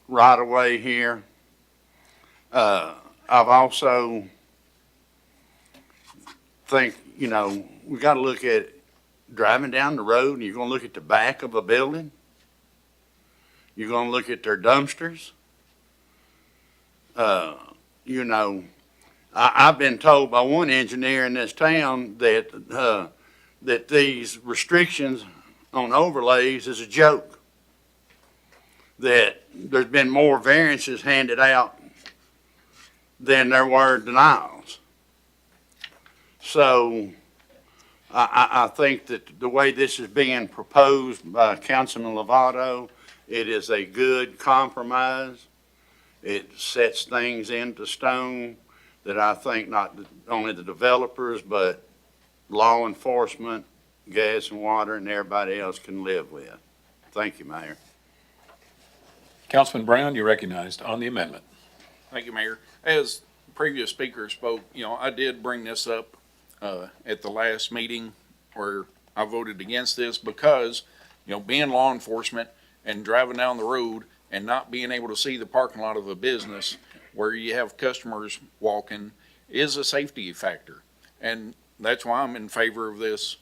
right of way here. I've also think, we got to look at driving down the road and you're going to look at the back of a building. You're going to look at their dumpsters. I've been told by one engineer in this town that that these restrictions on overlays is a joke. That there's been more variances handed out than there were denials. So I think that the way this is being proposed by Councilman Lovato, it is a good compromise. It sets things into stone that I think not only the developers, but law enforcement, gas and water, and everybody else can live with. Thank you, Mayor. Councilman Brown, you're recognized on the amendment. Thank you, Mayor. As the previous speaker spoke, I did bring this up at the last meeting where I voted against this because, being law enforcement and driving down the road and not being able to see the parking lot of a business where you have customers walking is a safety factor. And that's why I'm in favor of this,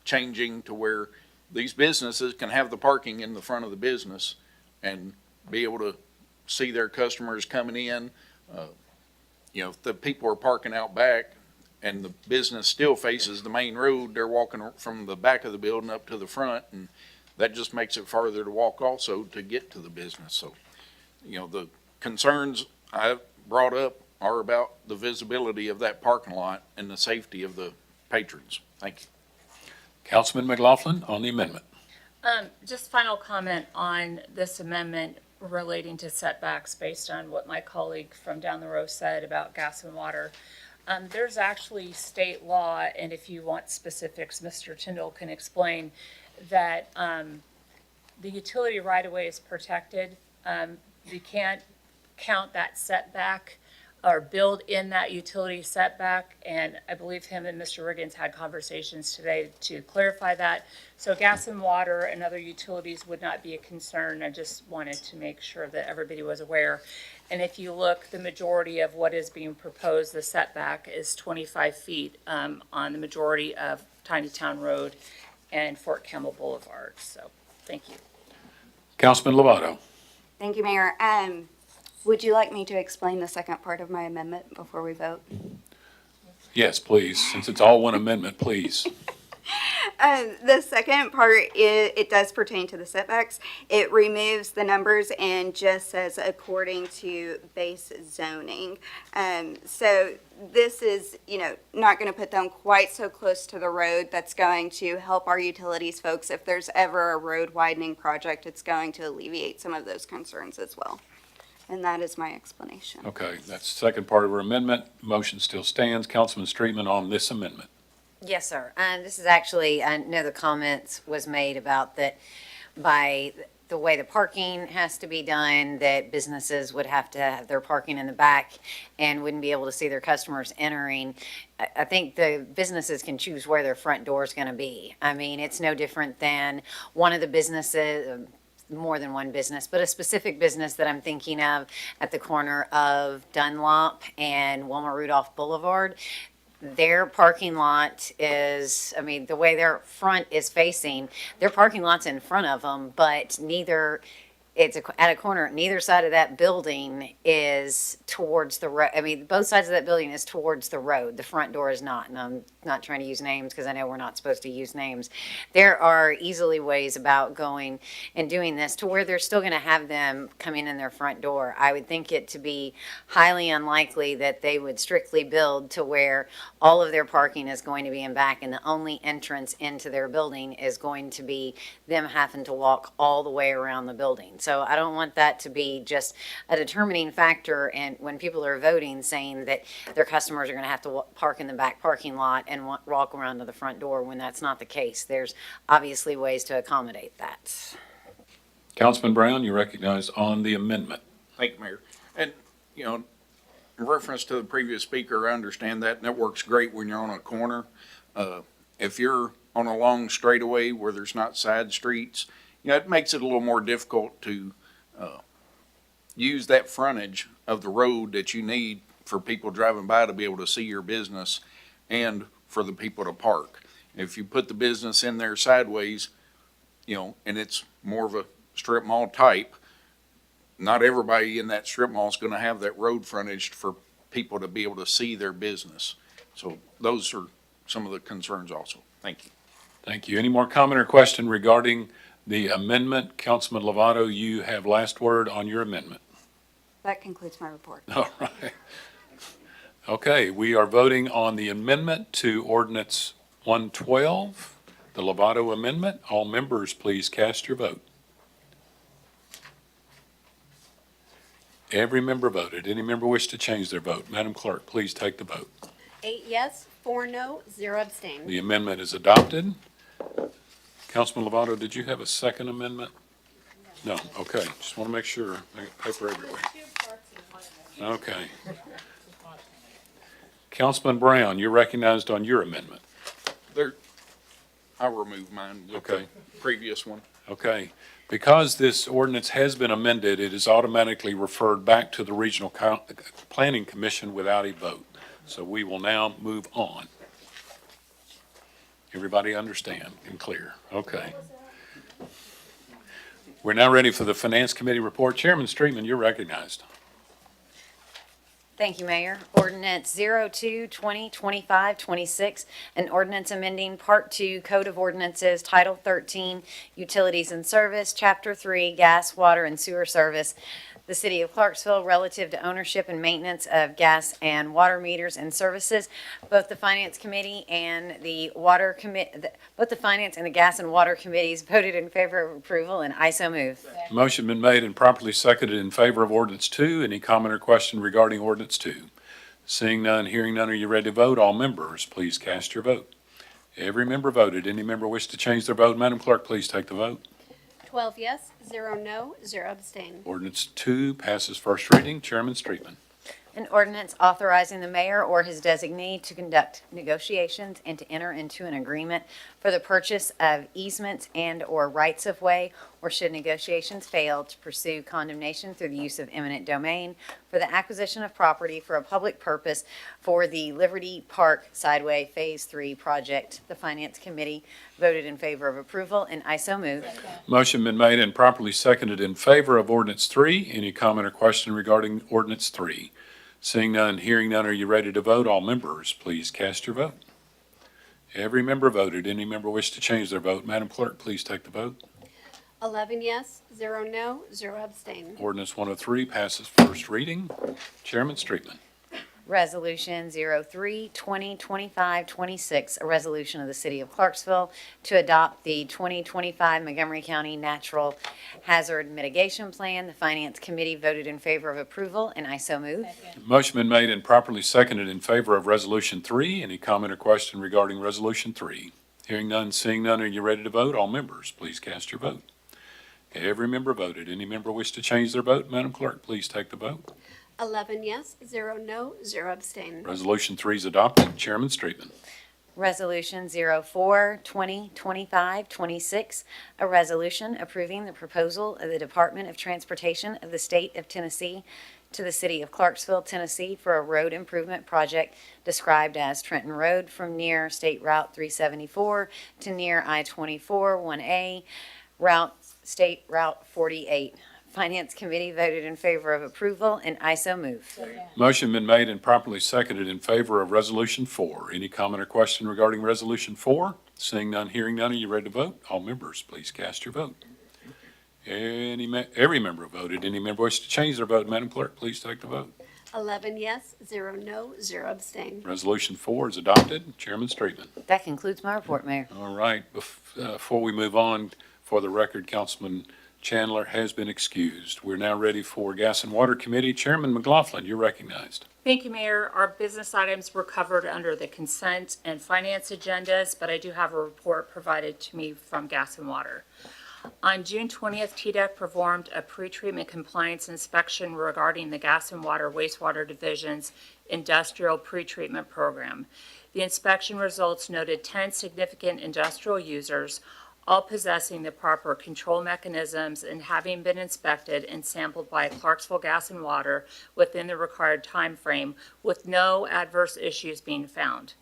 changing to where these businesses can have the parking in the front of the business and be able to see their customers coming in. If the people are parking out back and the business still faces the main road, they're walking from the back of the building up to the front, and that just makes it farther to walk also to get to the business. So, the concerns I brought up are about the visibility of that parking lot and the safety of the patrons. Thank you. Councilman McLaughlin on the amendment. Just final comment on this amendment relating to setbacks based on what my colleague from down the row said about gas and water. There's actually state law, and if you want specifics, Mr. Tyndall can explain that the utility right-of-way is protected. You can't count that setback or build in that utility setback, and I believe him and Mr. Riggins had conversations today to clarify that. So gas and water and other utilities would not be a concern. I just wanted to make sure that everybody was aware. And if you look, the majority of what is being proposed, the setback is 25 feet on the majority of Tiny Town Road and Fort Campbell Boulevard. So, thank you. Councilman Lovato. Thank you, Mayor. Would you like me to explain the second part of my amendment before we vote? Yes, please. Since it's all one amendment, please. The second part, it does pertain to the setbacks. It removes the numbers and just says according to base zoning. So this is, not going to put them quite so close to the road. That's going to help our utilities folks. If there's ever a road widening project, it's going to alleviate some of those concerns as well. And that is my explanation. Okay, that's the second part of our amendment. Motion still stands. Councilman Streetman on this amendment. Yes, sir. This is actually, I know the comments was made about that by the way the parking has to be done, that businesses would have to have their parking in the back and wouldn't be able to see their customers entering. I think the businesses can choose where their front door is going to be. I mean, it's no different than one of the businesses, more than one business, but a specific business that I'm thinking of at the corner of Dunlop and Wilma Rudolph Boulevard. Their parking lot is, the way their front is facing, their parking lot's in front of them, but it's at a corner, neither side of that building is towards the road. Both sides of that building is towards the road. The front door is not, and I'm not trying to use names because I know we're not supposed to use names. There are easily ways about going and doing this to where they're still going to have them coming in their front door. I would think it to be highly unlikely that they would strictly build to where all of their parking is going to be in back and the only entrance into their building is going to be them having to walk all the way around the building. So I don't want that to be just a determining factor, and when people are voting saying that their customers are going to have to park in the back parking lot and walk around to the front door when that's not the case. There's obviously ways to accommodate that. Councilman Brown, you're recognized on the amendment. Thank you, Mayor. And, you know, in reference to the previous speaker, I understand that, and that works great when you're on a corner. If you're on a long straightaway where there's not side streets, you know, it makes it a little more difficult to use that frontage of the road that you need for people driving by to be able to see your business and for the people to park. If you put the business in there sideways, you know, and it's more of a strip mall type, not everybody in that strip mall is going to have that road frontage for people to be able to see their business. So those are some of the concerns also. Thank you. Thank you. Any more comment or question regarding the amendment? Councilman Lovato, you have last word on your amendment. That concludes my report. All right. Okay, we are voting on the amendment to Ordinance 112, the Lovato amendment. All members, please cast your vote. Every member voted. Any member wish to change their vote? Madam Clerk, please take the vote. 8 yes, 4 no, 0 abstain. The amendment is adopted. Councilman Lovato, did you have a second amendment? No, okay, just want to make sure. I got paper everywhere. Okay. Councilman Brown, you're recognized on your amendment. I'll remove mine with Okay. the previous one. Okay. Because this ordinance has been amended, it is automatically referred back to the Regional Planning Commission without a vote. So we will now move on. Everybody understand and clear? Okay. We're now ready for the Finance Committee report. Chairman Streetman, you're recognized. Thank you, Mayor. Ordinance 02-2025-26, an ordinance amending Part 2 Code of Ordinances, Title 13, Utilities and Service, Chapter 3, Gas, Water, and Sewer Service, the City of Clarksville, relative to ownership and maintenance of gas and water meters and services. Both the Finance Committee and the Gas and Water Committees voted in favor of approval, and I so move. Motion been made and properly seconded in favor of Ordinance 2. Any comment or question regarding Ordinance 2? Seeing none, hearing none, are you ready to vote? All members, please cast your vote. Every member voted. Any member wish to change their vote? Madam Clerk, please take the vote. 12 yes, 0 no, 0 abstain. Ordinance 2 passes first reading. Chairman Streetman. An ordinance authorizing the mayor or his designee to conduct negotiations and to enter into an agreement for the purchase of easements and/or rights-of-way, or should negotiations fail, to pursue condemnation through the use of eminent domain for the acquisition of property for a public purpose for the Liberty Park Sideway Phase 3 project. The Finance Committee voted in favor of approval, and I so move. Motion been made and properly seconded in favor of Ordinance 3. Any comment or question regarding Ordinance 3? Seeing none, hearing none, are you ready to vote? All members, please cast your vote. Every member voted. Any member wish to change their vote? Madam Clerk, please take the vote. 11 yes, 0 no, 0 abstain. Ordinance 103 passes first reading. Chairman Streetman. Resolution 03-2025-26, a resolution of the City of Clarksville to adopt the 2025 Montgomery County Natural Hazard Mitigation Plan. The Finance Committee voted in favor of approval, and I so move. Motion been made and properly seconded in favor of Resolution 3. Any comment or question regarding Resolution 3? Hearing none, seeing none, are you ready to vote? All members, please cast your vote. Every member voted. Any member wish to change their vote? Madam Clerk, please take the vote. 11 yes, 0 no, 0 abstain. Resolution 3 is adopted. Chairman Streetman. Resolution 04-2025-26, a resolution approving the proposal of the Department of Transportation of the State of Tennessee to the City of Clarksville, Tennessee, for a road improvement project described as Trenton Road from near State Route 374 to near I-24 1A, State Route 48. Finance Committee voted in favor of approval, and I so move. Motion been made and properly seconded in favor of Resolution 4. Any comment or question regarding Resolution 4? Seeing none, hearing none, are you ready to vote? All members, please cast your vote. Every member voted. Any member wish to change their vote? Madam Clerk, please take the vote. 11 yes, 0 no, 0 abstain. Resolution 4 is adopted. Chairman Streetman. That concludes my report, Mayor. All right. Before we move on, for the record, Councilman Chandler has been excused. We're now ready for Gas and Water Committee. Chairman McLaughlin, you're recognized. Thank you, Mayor. Our business items were covered under the consent and finance agendas, but I do have a report provided to me from Gas and Water. On June 20th, TDEC performed a pretreatment compliance inspection regarding the Gas and Water Wastewater Division's industrial pretreatment program. The inspection results noted 10 significant industrial users, all possessing the proper control mechanisms and having been inspected and sampled by Clarksville Gas and Water within the required time frame, with no adverse issues being found.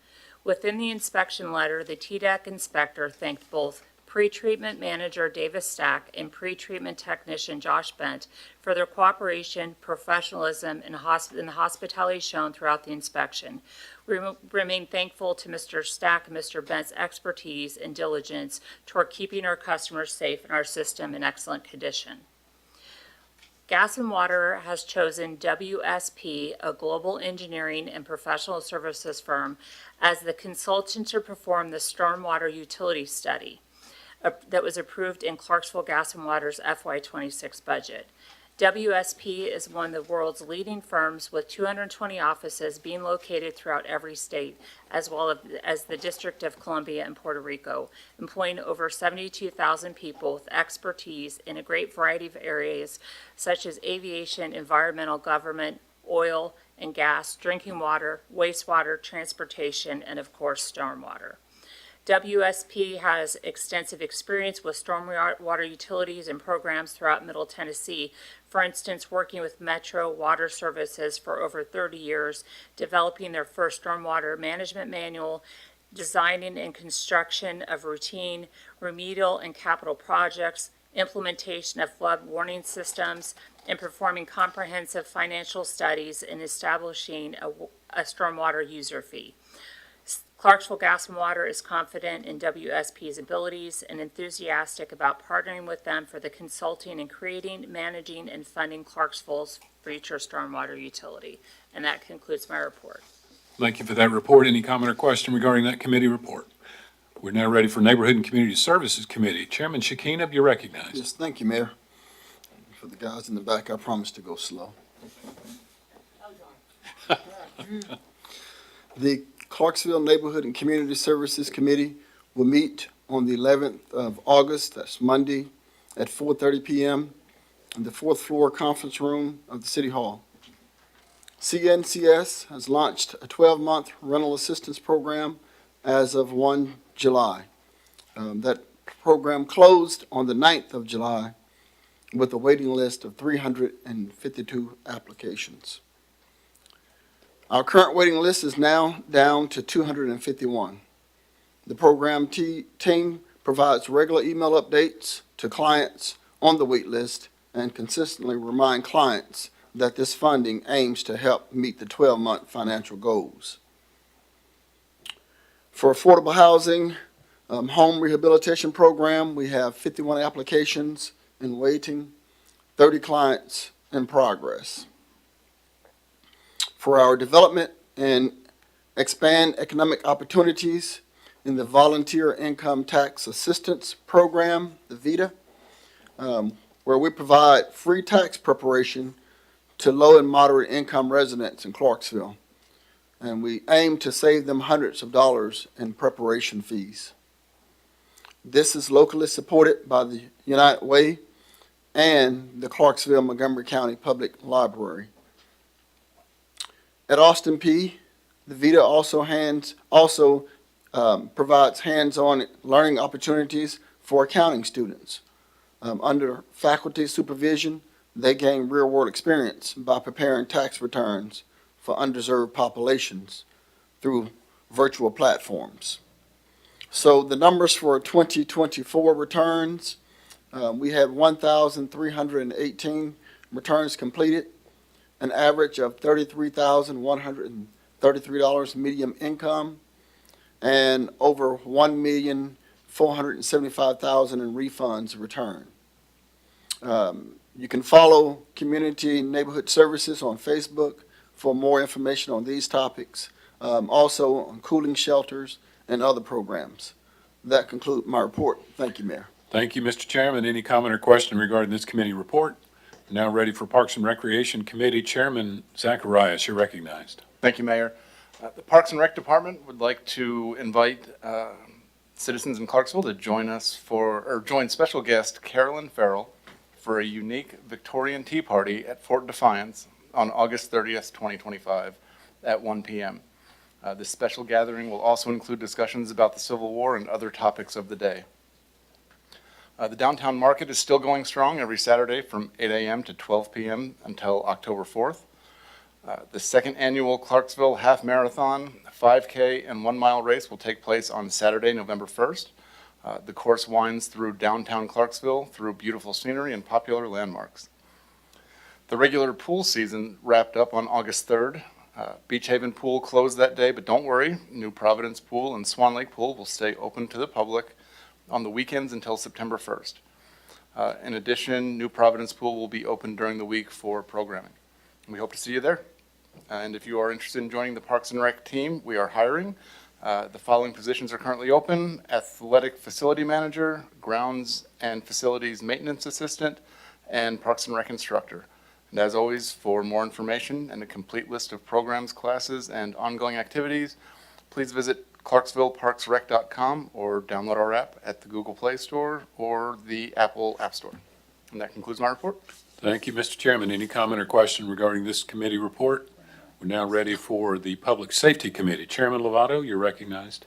Within the inspection letter, the TDEC inspector thanked both pretreatment manager Davis Stack and pretreatment technician Josh Bent for their cooperation, professionalism, and the hospitality shown throughout the inspection. We remain thankful to Mr. Stack and Mr. Bent's expertise and diligence toward keeping our customers safe and our system in excellent condition. Gas and Water has chosen WSP, a global engineering and professional services firm, as the consultant to perform the stormwater utility study that was approved in Clarksville Gas and Water's FY26 budget. WSP is one of the world's leading firms with 220 offices being located throughout every state, as well as the District of Columbia and Puerto Rico, employing over 72,000 people with expertise in a great variety of areas such as aviation, environmental, government, oil and gas, drinking water, wastewater, transportation, and of course, stormwater. WSP has extensive experience with stormwater utilities and programs throughout Middle Tennessee. For instance, working with Metro Water Services for over 30 years, developing their first stormwater management manual, designing and construction of routine, remedial and capital projects, implementation of flood warning systems, and performing comprehensive financial studies and establishing a stormwater user fee. Clarksville Gas and Water is confident in WSP's abilities and enthusiastic about partnering with them for the consulting and creating, managing, and funding Clarksville's future stormwater utility. And that concludes my report. Thank you for that report. Any comment or question regarding that committee report? We're now ready for Neighborhood and Community Services Committee. Chairman Shekina, you're recognized. Yes, thank you, Mayor. For the guys in the back, I promise to go slow. The Clarksville Neighborhood and Community Services Committee will meet on the 11th of August, that's Monday, at 4:30 p.m. in the fourth floor conference room of the City Hall. CNCS has launched a 12-month rental assistance program as of 1 July. That program closed on the 9th of July with a waiting list of 352 applications. Our current waiting list is now down to 251. The program team provides regular email updates to clients on the wait list and consistently remind clients that this funding aims to help meet the 12-month financial goals. For affordable housing, home rehabilitation program, we have 51 applications in waiting, 30 clients in progress. For our development and expand economic opportunities in the Volunteer Income Tax Assistance Program, the VITA, where we provide free tax preparation to low and moderate income residents in Clarksville. And we aim to save them hundreds of dollars in preparation fees. This is locally supported by the United Way and the Clarksville Montgomery County Public Library. At Austin P, the VITA also provides hands-on learning opportunities for accounting students. Under faculty supervision, they gain real-world experience by preparing tax returns for underserved populations through virtual platforms. So the numbers for 2024 returns, we had 1,318 returns completed, an average of $33,133 median income, and over $1,475,000 in refunds returned. You can follow Community Neighborhood Services on Facebook for more information on these topics, also on cooling shelters and other programs. That concludes my report. Thank you, Mayor. Thank you, Mr. Chairman. Any comment or question regarding this committee report? Now ready for Parks and Recreation Committee. Chairman Zacharias, you're recognized. Thank you, Mayor. The Parks and Rec Department would like to invite citizens in Clarksville to join special guest Carolyn Farrell for a unique Victorian tea party at Fort Defiance on August 30th, 2025 at 1 p.m. This special gathering will also include discussions about the Civil War and other topics of the day. The downtown market is still going strong every Saturday from 8 a.m. to 12 p.m. until October 4th. The second annual Clarksville Half Marathon, 5K, and 1 mile race will take place on Saturday, November 1st. The course winds through downtown Clarksville through beautiful scenery and popular landmarks. The regular pool season wrapped up on August 3rd. Beach Haven Pool closed that day, but don't worry, New Providence Pool and Swan Lake Pool will stay open to the public on the weekends until September 1st. In addition, New Providence Pool will be open during the week for programming. We hope to see you there. And if you are interested in joining the Parks and Rec team, we are hiring. The following positions are currently open: Athletic Facility Manager, Grounds and Facilities Maintenance Assistant, and Parks and Rec Instructor. And as always, for more information and a complete list of programs, classes, and ongoing activities, please visit ClarksvilleParksRec.com or download our app at the Google Play Store or the Apple App Store. And that concludes my report. Thank you, Mr. Chairman. Any comment or question regarding this committee report? We're now ready for the Public Safety Committee. Chairman Lovato, you're recognized.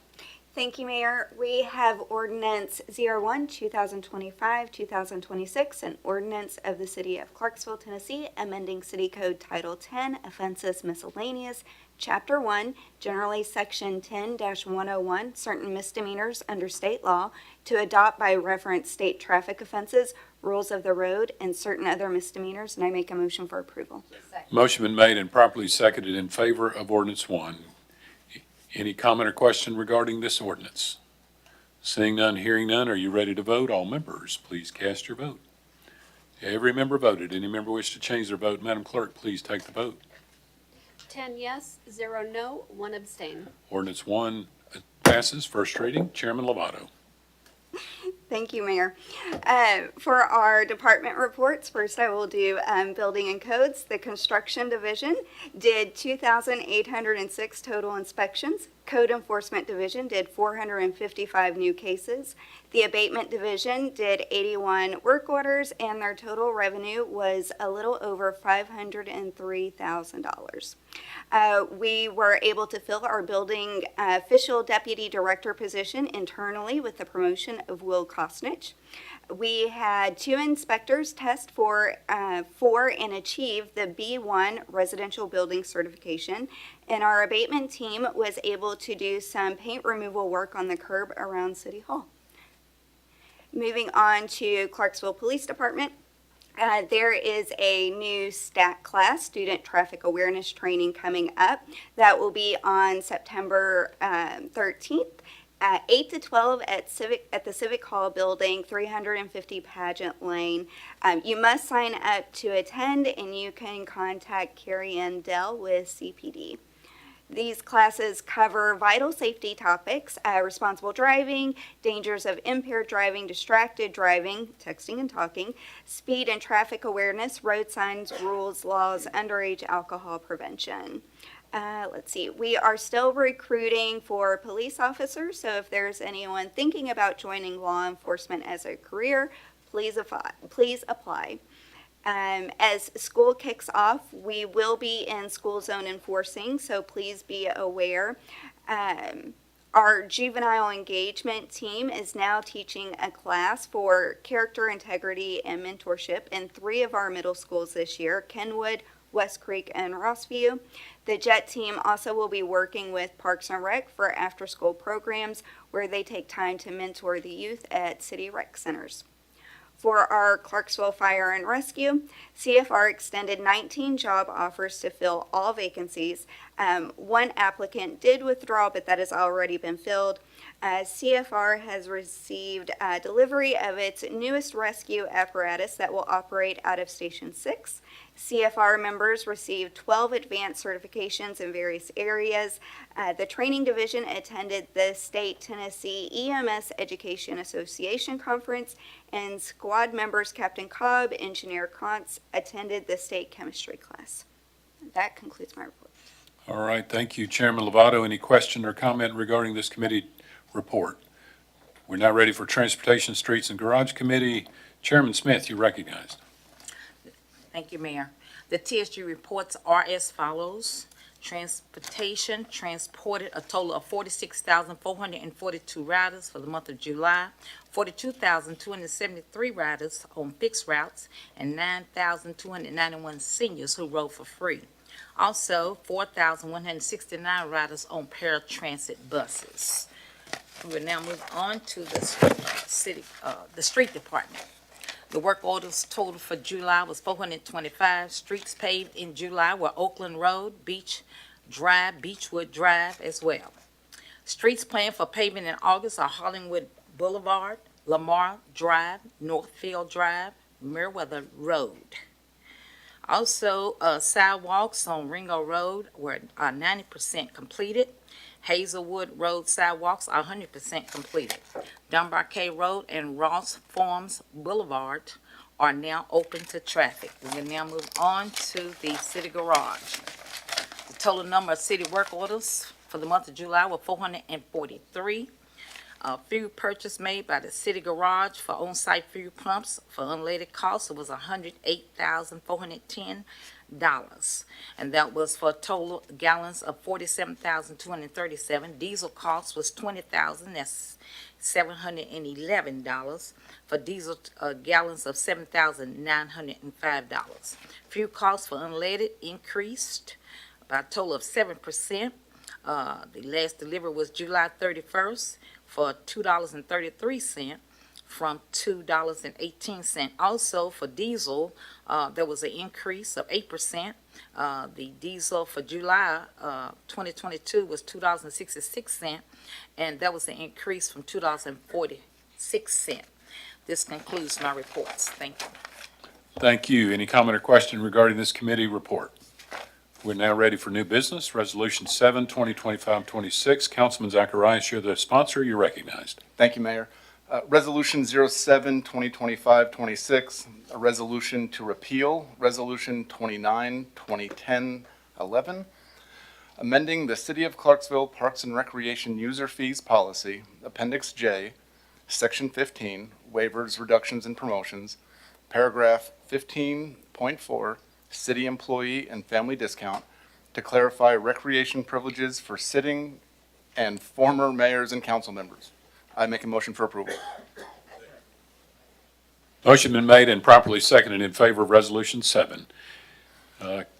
Thank you, Mayor. We have Ordinance 01, 2025, 2026, an ordinance of the City of Clarksville, Tennessee, amending City Code Title 10, Offenses Miscellaneous, Chapter 1, generally Section 10-101, certain misdemeanors under state law, to adopt by reference state traffic offenses, rules of the road, and certain other misdemeanors, and I make a motion for approval. Motion been made and properly seconded in favor of Ordinance 1. Any comment or question regarding this ordinance? Seeing none, hearing none, are you ready to vote? All members, please cast your vote. Every member voted. Any member wish to change their vote? Madam Clerk, please take the vote. 10 yes, 0 no, 1 abstain. Ordinance 1 passes. First reading. Chairman Lovato. Thank you, Mayor. For our department reports, first I will do Building and Codes. The Construction Division did 2,806 total inspections. Code Enforcement Division did 455 new cases. The Abatement Division did 81 work orders, and their total revenue was a little over $503,000. We were able to fill our building official deputy director position internally with the promotion of Will Kosnich. We had 2 inspectors test for and achieve the B1 residential building certification, and our abatement team was able to do some paint removal work on the curb around City Hall. Moving on to Clarksville Police Department. There is a new STAT class, Student Traffic Awareness Training, coming up. That will be on September 13th. 8 to 12 at the Civic Hall building, 350 Pageant Lane. You must sign up to attend, and you can contact Carrie Ann Dell with CPD. These classes cover vital safety topics, responsible driving, dangers of impaired driving, distracted driving, texting and talking, speed and traffic awareness, road signs, rules, laws, underage alcohol prevention. Let's see, we are still recruiting for police officers, so if there's anyone thinking about joining law enforcement as a career, please apply. As school kicks off, we will be in school zone enforcing, so please be aware. Our juvenile engagement team is now teaching a class for character, integrity, and mentorship in 3 of our middle schools this year: Kenwood, West Creek, and Rossview. The JET team also will be working with Parks and Rec for after-school programs where they take time to mentor the youth at city rec centers. For our Clarksville Fire and Rescue, CFR extended 19 job offers to fill all vacancies. 1 applicant did withdraw, but that has already been filled. CFR has received delivery of its newest rescue apparatus that will operate out of Station 6. CFR members received 12 advanced certifications in various areas. The training division attended the State Tennessee EMS Education Association Conference, and squad members Captain Cobb, Engineer Kontz, attended the state chemistry class. That concludes my report. All right, thank you, Chairman Lovato. Any question or comment regarding this committee report? We're now ready for Transportation, Streets, and Garage Committee. Chairman Smith, you're recognized. Thank you, Mayor. The TSG reports are as follows. Transportation transported a total of 46,442 riders for the month of July, 42,273 riders on fixed routes, and 9,291 seniors who rode for free. Also, 4,169 riders on paratransit buses. We will now move on to the street department. The work orders total for July was 425. Streets paved in July were Oakland Road, Beach Drive, Beechwood Drive as well. Streets planned for paving in August are Hollywood Boulevard, Lamar Drive, Northfield Drive, Meriwether Road. Also, sidewalks on Ringo Road were 90% completed. Hazelwood Road sidewalks are 100% completed. Dunbar K Road and Ross Farms Boulevard are now open to traffic. We can now move on to the city garage. The total number of city work orders for the month of July were 443. Fuel purchase made by the city garage for on-site fuel pumps for unleaded costs was $108,410. And that was for total gallons of 47,237. Diesel cost was 20,000. That's $711 for diesel gallons of $7,905. Fuel costs for unleaded increased by a total of 7%. The last delivery was July 31st for $2.33 from $2.18. Also for diesel, there was an increase of 8%. The diesel for July 2022 was $2.66, and that was an increase from $2.46. This concludes my reports. Thank you. Thank you. Any comment or question regarding this committee report? We're now ready for new business. Resolution 7, 2025-26. Councilman Zacharias, you're the sponsor. You're recognized. Thank you, Mayor. Resolution 07, 2025-26, a resolution to repeal Resolution 29, 2010-11, amending the City of Clarksville Parks and Recreation User Fees Policy, Appendix J, Section 15, Waivers, Reductions, and Promotions, Paragraph 15.4, City Employee and Family Discount, to clarify recreation privileges for sitting and former mayors and council members. I make a motion for approval. Motion been made and properly seconded in favor of Resolution 7.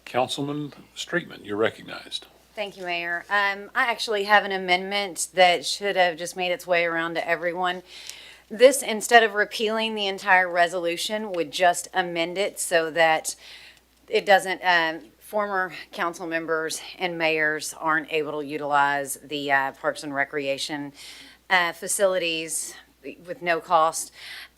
Councilman Streetman, you're recognized. Thank you, Mayor. I actually have an amendment that should have just made its way around to everyone. This, instead of repealing the entire resolution, would just amend it so that it doesn't, former council members and mayors aren't able to utilize the Parks and Recreation facilities with no cost.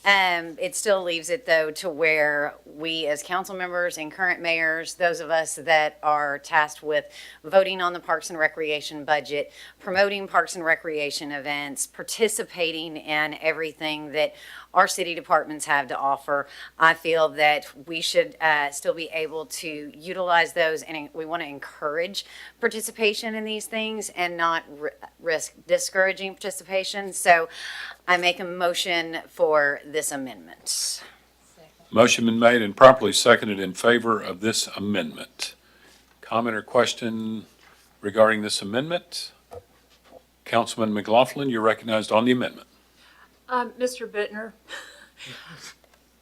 It still leaves it, though, to where we as council members and current mayors, those of us that are tasked with voting on the Parks and Recreation budget, promoting Parks and Recreation events, participating in everything that our city departments have to offer, I feel that we should still be able to utilize those, and we want to encourage participation in these things and not risk discouraging participation. So I make a motion for this amendment. Motion been made and properly seconded in favor of this amendment. Comment or question regarding this amendment? Councilman McLaughlin, you're recognized on the amendment. Mr. Bittner,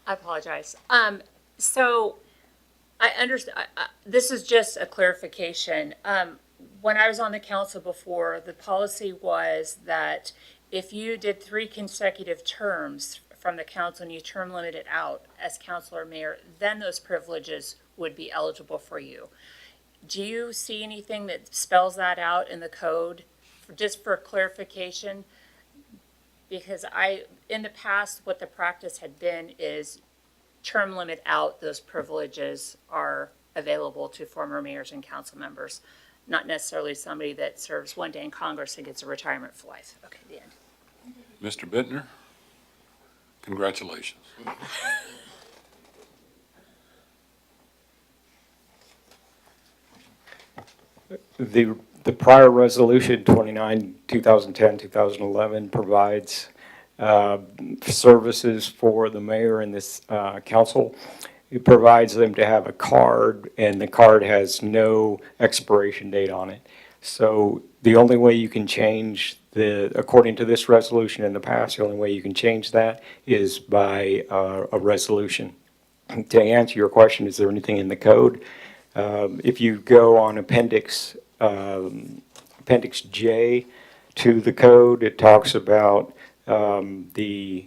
I apologize. So I understand, this is just a clarification. When I was on the council before, the policy was that if you did 3 consecutive terms from the council and you term limited out as council or mayor, then those privileges would be eligible for you. Do you see anything that spells that out in the code, just for clarification? Because in the past, what the practice had been is term limit out, those privileges are available to former mayors and council members, not necessarily somebody that serves one day in Congress and gets a retirement for life. Okay, the end. Mr. Bittner, congratulations. The prior resolution 29, 2010, 2011 provides services for the mayor and this council. It provides them to have a card, and the card has no expiration date on it. So the only way you can change according to this resolution in the past, the only way you can change that is by a resolution. To answer your question, is there anything in the code? If you go on Appendix J to the code, it talks about the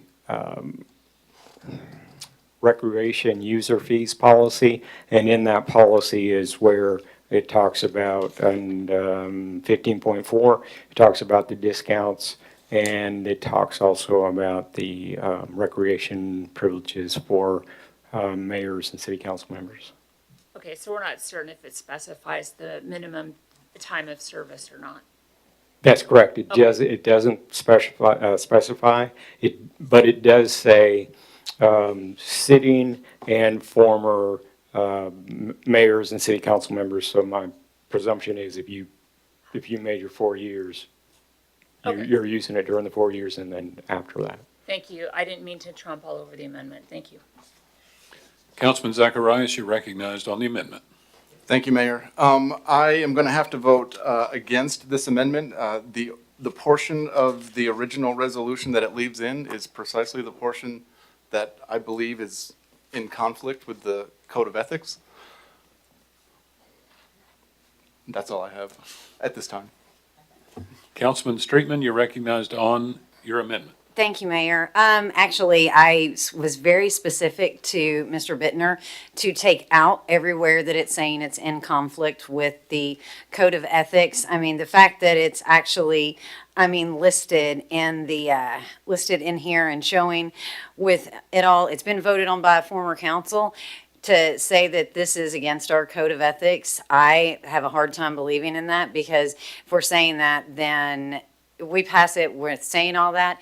recreation user fees policy, and in that policy is where it talks about, and 15.4, it talks about the discounts, and it talks also about the recreation privileges for mayors and city council members. Okay, so we're not certain if it specifies the minimum time of service or not. That's correct. It Okay. it doesn't specify it, but it does say sitting and former mayors and city council members. So my presumption is if you made your 4 years, Okay. you're using it during the 4 years and then after that. Thank you. I didn't mean to trump all over the amendment. Thank you. Councilman Zacharias, you're recognized on the amendment. Thank you, Mayor. I am going to have to vote against this amendment. The portion of the original resolution that it leaves in is precisely the portion that I believe is in conflict with the Code of Ethics. That's all I have at this time. Councilman Streetman, you're recognized on your amendment. Thank you, Mayor. Actually, I was very specific to Mr. Bittner to take out everywhere that it's saying it's in conflict with the Code of Ethics. I mean, the fact that it's actually, listed in listed in here and showing with it all, it's been voted on by a former council. To say that this is against our Code of Ethics, I have a hard time believing in that, because if we're saying that, then we pass it with saying all that.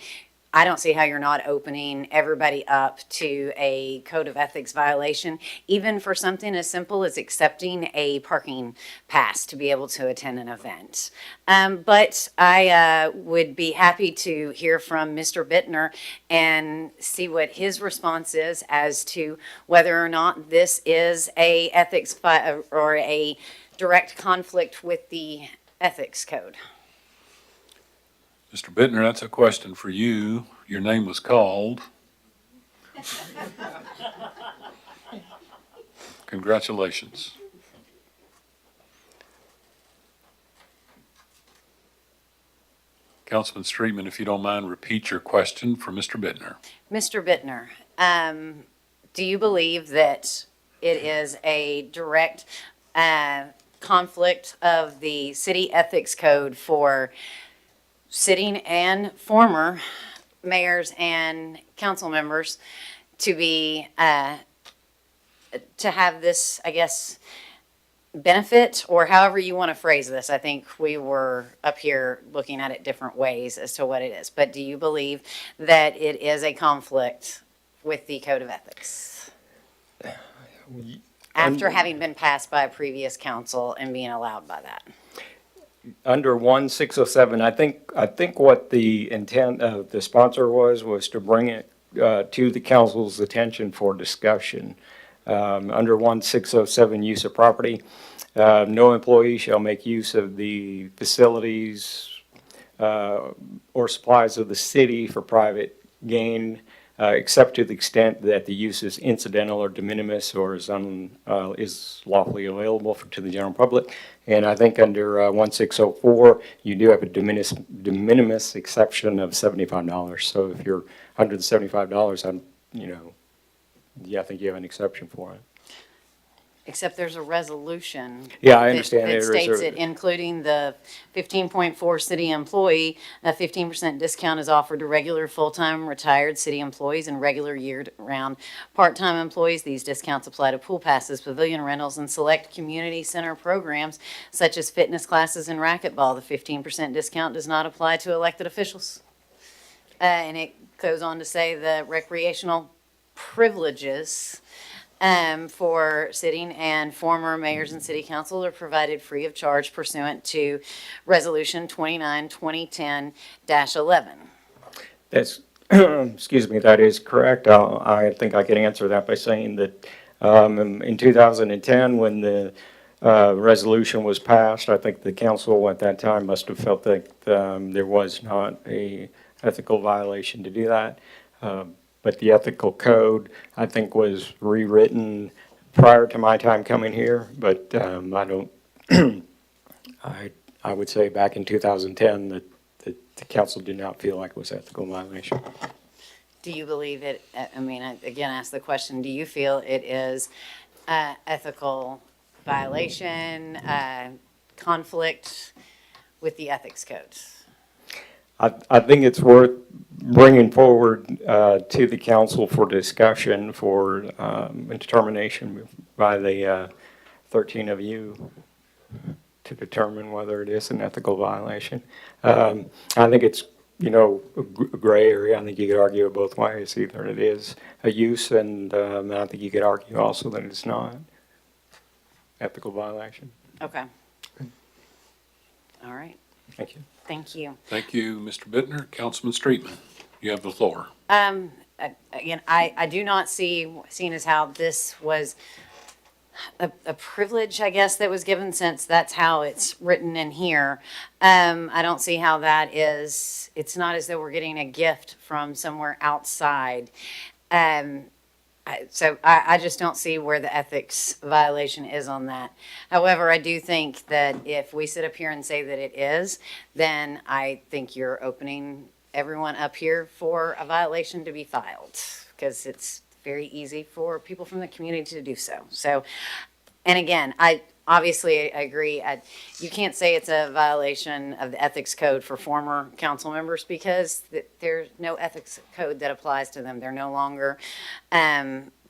I don't see how you're not opening everybody up to a Code of Ethics violation, even for something as simple as accepting a parking pass to be able to attend an event. But I would be happy to hear from Mr. Bittner and see what his response is as to whether or not this is a ethics or a direct conflict with the ethics code. Mr. Bittner, that's a question for you. Your name was called. Congratulations. Councilman Streetman, if you don't mind, repeat your question for Mr. Bittner. Mr. Bittner, do you believe that it is a direct conflict of the city ethics code for sitting and former mayors and council members to be to have this, I guess, benefit, or however you want to phrase this? I think we were up here looking at it different ways as to what it is. But do you believe that it is a conflict with the Code of Ethics after having been passed by a previous council and being allowed by that? Under 1607, I think what the intent of the sponsor was to bring it to the council's attention for discussion. Under 1607, use of property, no employee shall make use of the facilities or supplies of the city for private gain, except to the extent that the use is incidental or de minimis or is lawfully available to the general public. And I think under 1604, you do have a de minimis exception of $75. So if you're under the $75, I think you have an exception for it. Except there's a resolution. Yeah, I understand. That states it, including the 15.4 city employee, a 15% discount is offered to regular full-time retired city employees and regular year-round part-time employees. These discounts apply to pool passes, pavilion rentals, and select community center programs such as fitness classes and racquetball. The 15% discount does not apply to elected officials. And it goes on to say the recreational privileges for sitting and former mayors and city council are provided free of charge pursuant to Resolution 29-2010-11. That's excuse me, that is correct. I think I can answer that by saying that in 2010, when the resolution was passed, I think the council at that time must have felt that there was not a ethical violation to do that. But the ethical code, I think, was rewritten prior to my time coming here, but I don't, I would say back in 2010 that the council did not feel like it was ethical violation. Do you believe it, I mean, I again ask the question, do you feel it is ethical violation, conflict with the ethics code? I think it's worth bringing forward to the council for discussion, for determination by the 13 of you to determine whether it is an ethical violation. I think it's, you know, a gray area. I think you could argue it both ways. Either it is a use, and I think you could argue also that it's not ethical violation. Okay. All right. Thank you. Thank you. Thank you, Mr. Bittner. Councilman Streetman, you have the floor. Again, I do not see, seeing as how this was a privilege, I guess, that was given, since that's how it's written in here. I don't see how that is, it's not as though we're getting a gift from somewhere outside. So I just don't see where the ethics violation is on that. However, I do think that if we sit up here and say that it is, then I think you're opening everyone up here for a violation to be filed, because it's very easy for people from the community to do so. So, and again, I agree. You can't say it's a violation of the ethics code for former council members, because there's no ethics code that applies to them. They're no longer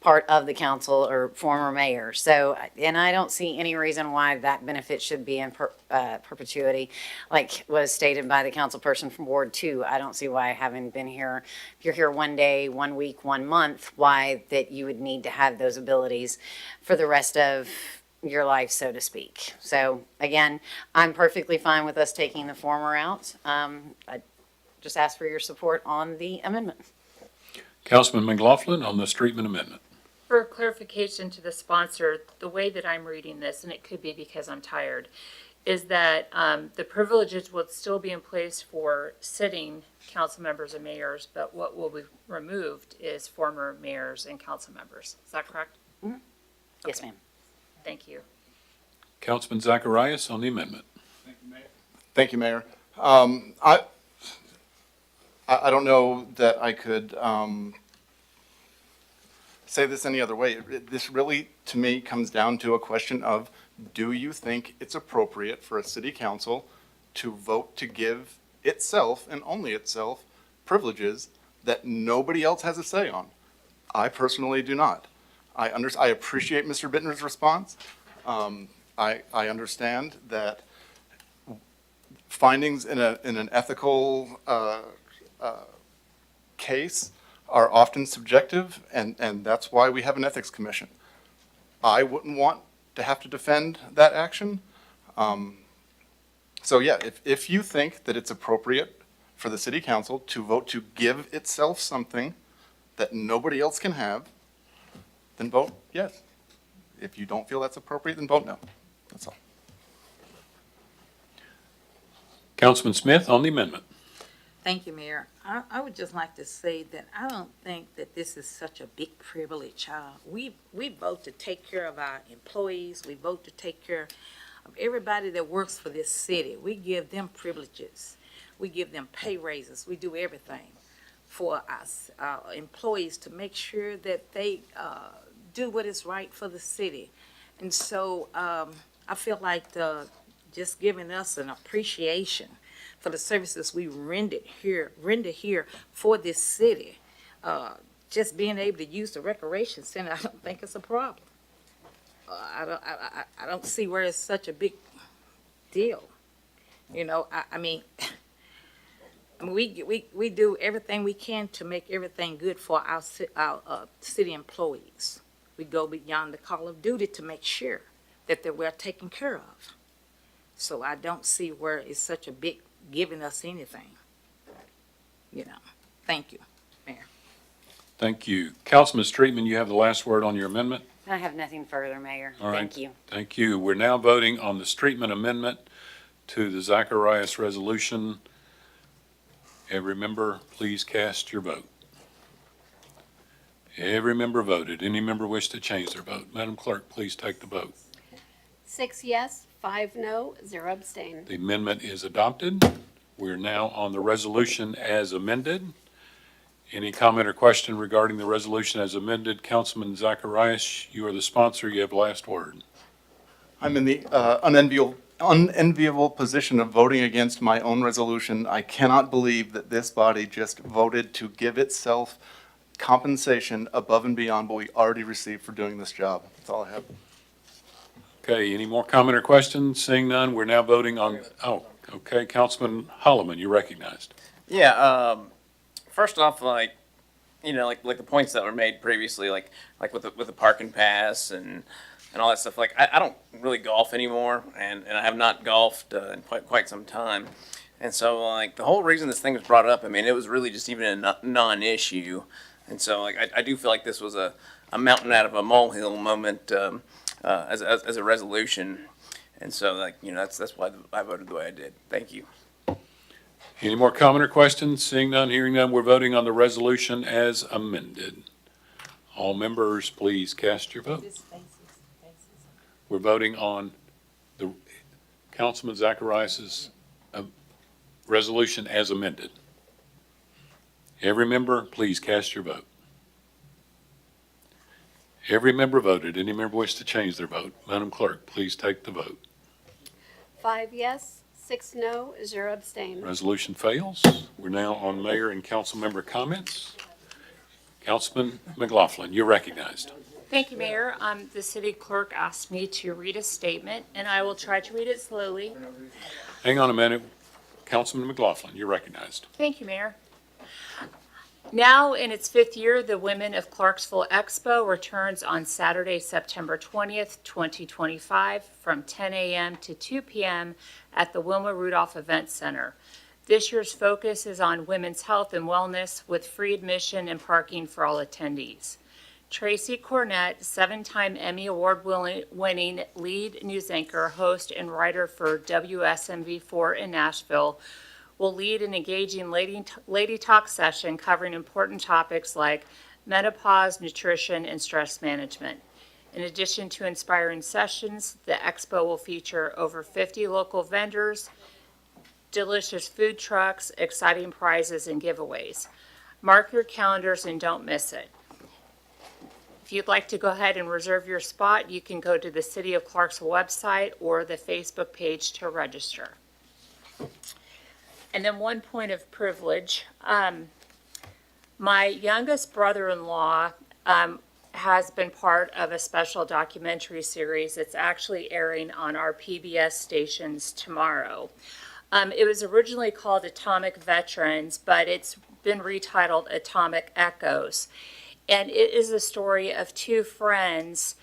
part of the council or former mayor. So, and I don't see any reason why that benefit should be in perpetuity, like was stated by the council person from Ward 2. I don't see why, having been here, if you're here 1 day, 1 week, 1 month, why that you would need to have those abilities for the rest of your life, so to speak. So again, I'm perfectly fine with us taking the former out. I just ask for your support on the amendment. Councilman McLaughlin on the Streetman amendment. For clarification to the sponsor, the way that I'm reading this, and it could be because I'm tired, is that the privileges would still be in place for sitting council members and mayors, but what will be removed is former mayors and council members. Is that correct? Mm-hmm. Yes, ma'am. Thank you. Councilman Zacharias on the amendment. Thank you, Mayor. I don't know that I could say this any other way. This really, to me, comes down to a question of, do you think it's appropriate for a city council to vote to give itself, and only itself, privileges that nobody else has a say on? I personally do not. I appreciate Mr. Bittner's response. I understand that findings in an ethical case are often subjective, and that's why we have an ethics commission. I wouldn't want to have to defend that action. So yeah, if you think that it's appropriate for the city council to vote to give itself something that nobody else can have, then vote yes. If you don't feel that's appropriate, then vote no. That's all. Councilman Smith on the amendment. Thank you, Mayor. I would just like to say that I don't think that this is such a big privilege. We vote to take care of our employees. We vote to take care of everybody that works for this city. We give them privileges. We give them pay raises. We do everything for us, our employees, to make sure that they do what is right for the city. And so I feel like just giving us an appreciation for the services we render here for this city. Just being able to use the recreation center, I don't think it's a problem. I don't see where it's such a big deal. You know, I mean, we do everything we can to make everything good for our city employees. We go beyond the call of duty to make sure that they're well taken care of. So I don't see where it's such a big giving us anything. You know, thank you. Thank you. Councilman Streetman, you have the last word on your amendment. I have nothing further, Mayor. All right. Thank you. Thank you. We're now voting on the Streetman amendment to the Zacharias resolution. Every member, please cast your vote. Every member voted. Any member wish to change their vote? Madam Clerk, please take the vote. 6 yes, 5 no, 0 abstain. The amendment is adopted. We're now on the resolution as amended. Any comment or question regarding the resolution as amended? Councilman Zacharias, you are the sponsor. You have the last word. I'm in the unenviable position of voting against my own resolution. I cannot believe that this body just voted to give itself compensation above and beyond what we already received for doing this job. That's all I have. Okay, any more comment or questions? Seeing none, we're now voting on, okay, Councilman Holloman, you're recognized. Yeah, first off, like the points that were made previously, like with the parking pass and all that stuff. Like I don't really golf anymore, and I have not golfed in quite some time. And so like the whole reason this thing was brought up, I mean, it was really just even a non-issue. And so like I do feel like this was a mountain out of a molehill moment as a resolution. And so like that's why I voted the way I did. Thank you. Any more comment or questions? Seeing none, hearing none, we're voting on the resolution as amended. All members, please cast your vote. We're voting on the Councilman Zacharias' resolution as amended. Every member, please cast your vote. Every member voted. Any member wish to change their vote? Madam Clerk, please take the vote. 5 yes, 6 no, 0 abstain. Resolution fails. We're now on mayor and council member comments. Councilman McLaughlin, you're recognized. Thank you, Mayor. The city clerk asked me to read a statement, and I will try to read it slowly. Hang on a minute. Councilman McLaughlin, you're recognized. Thank you, Mayor. Now in its 5th year, the Women of Clarksville Expo returns on Saturday, September 20th, 2025 from 10 a.m. to 2 p.m. at the Wilma Rudolph Event Center. This year's focus is on women's health and wellness with free admission and parking for all attendees. Tracy Cornett, 7-time Emmy Award-winning lead news anchor, host, and writer for WSMV4 in Nashville, will lead an engaging lady talk session covering important topics like menopause, nutrition, and stress management. In addition to inspiring sessions, the expo will feature over 50 local vendors, delicious food trucks, exciting prizes, and giveaways. Mark your calendars and don't miss it. If you'd like to go ahead and reserve your spot, you can go to the City of Clarksville website or the Facebook page to register. And then one point of privilege. My youngest brother-in-law has been part of a special documentary series. It's actually airing on our PBS stations tomorrow. It was originally called Atomic Veterans, but it's been retitled Atomic Echoes. And it is the story of 2 friends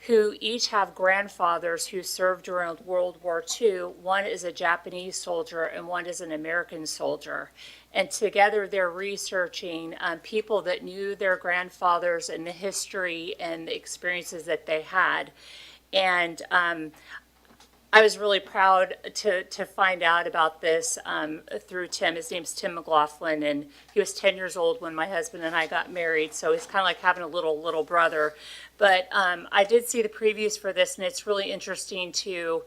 who each have grandfathers who served during World War II. One is a Japanese soldier and one is an American soldier. And together they're researching people that knew their grandfathers and the history and the experiences that they had. And I was really proud to find out about this through Tim. His name's Tim McLaughlin, and he was 10 years old when my husband and I got married, so he's kind of like having a little brother. But I did see the previews for this, and it's really interesting to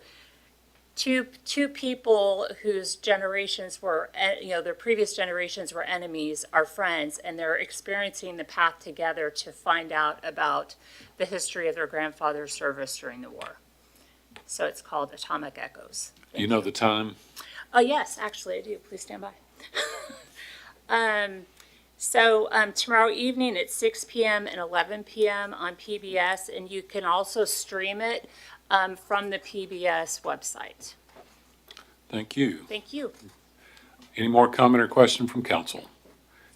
two people whose generations were, their previous generations were enemies, are friends, and they're experiencing the path together to find out about the history of their grandfather's service during the war. So it's called Atomic Echoes. You know the time? Oh, yes, actually I do. Please stand by. So tomorrow evening at 6 p.m. and 11 p.m. on PBS, and you can also stream it from the PBS website. Thank you. Thank you. Any more comment or question from council?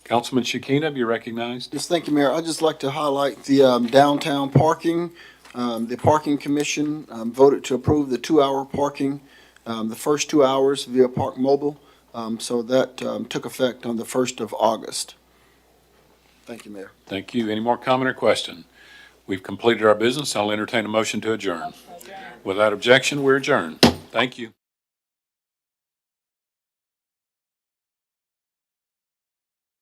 Councilman Shekinah, you're recognized. Yes, thank you, Mayor. I'd just like to highlight the downtown parking. The Parking Commission voted to approve the 2-hour parking, the first 2 hours via Park Mobile. So that took effect on the 1st of August. Thank you, Mayor. Thank you. Any more comment or question? We've completed our business. I'll entertain a motion to adjourn. Without objection, we're adjourned. Thank you.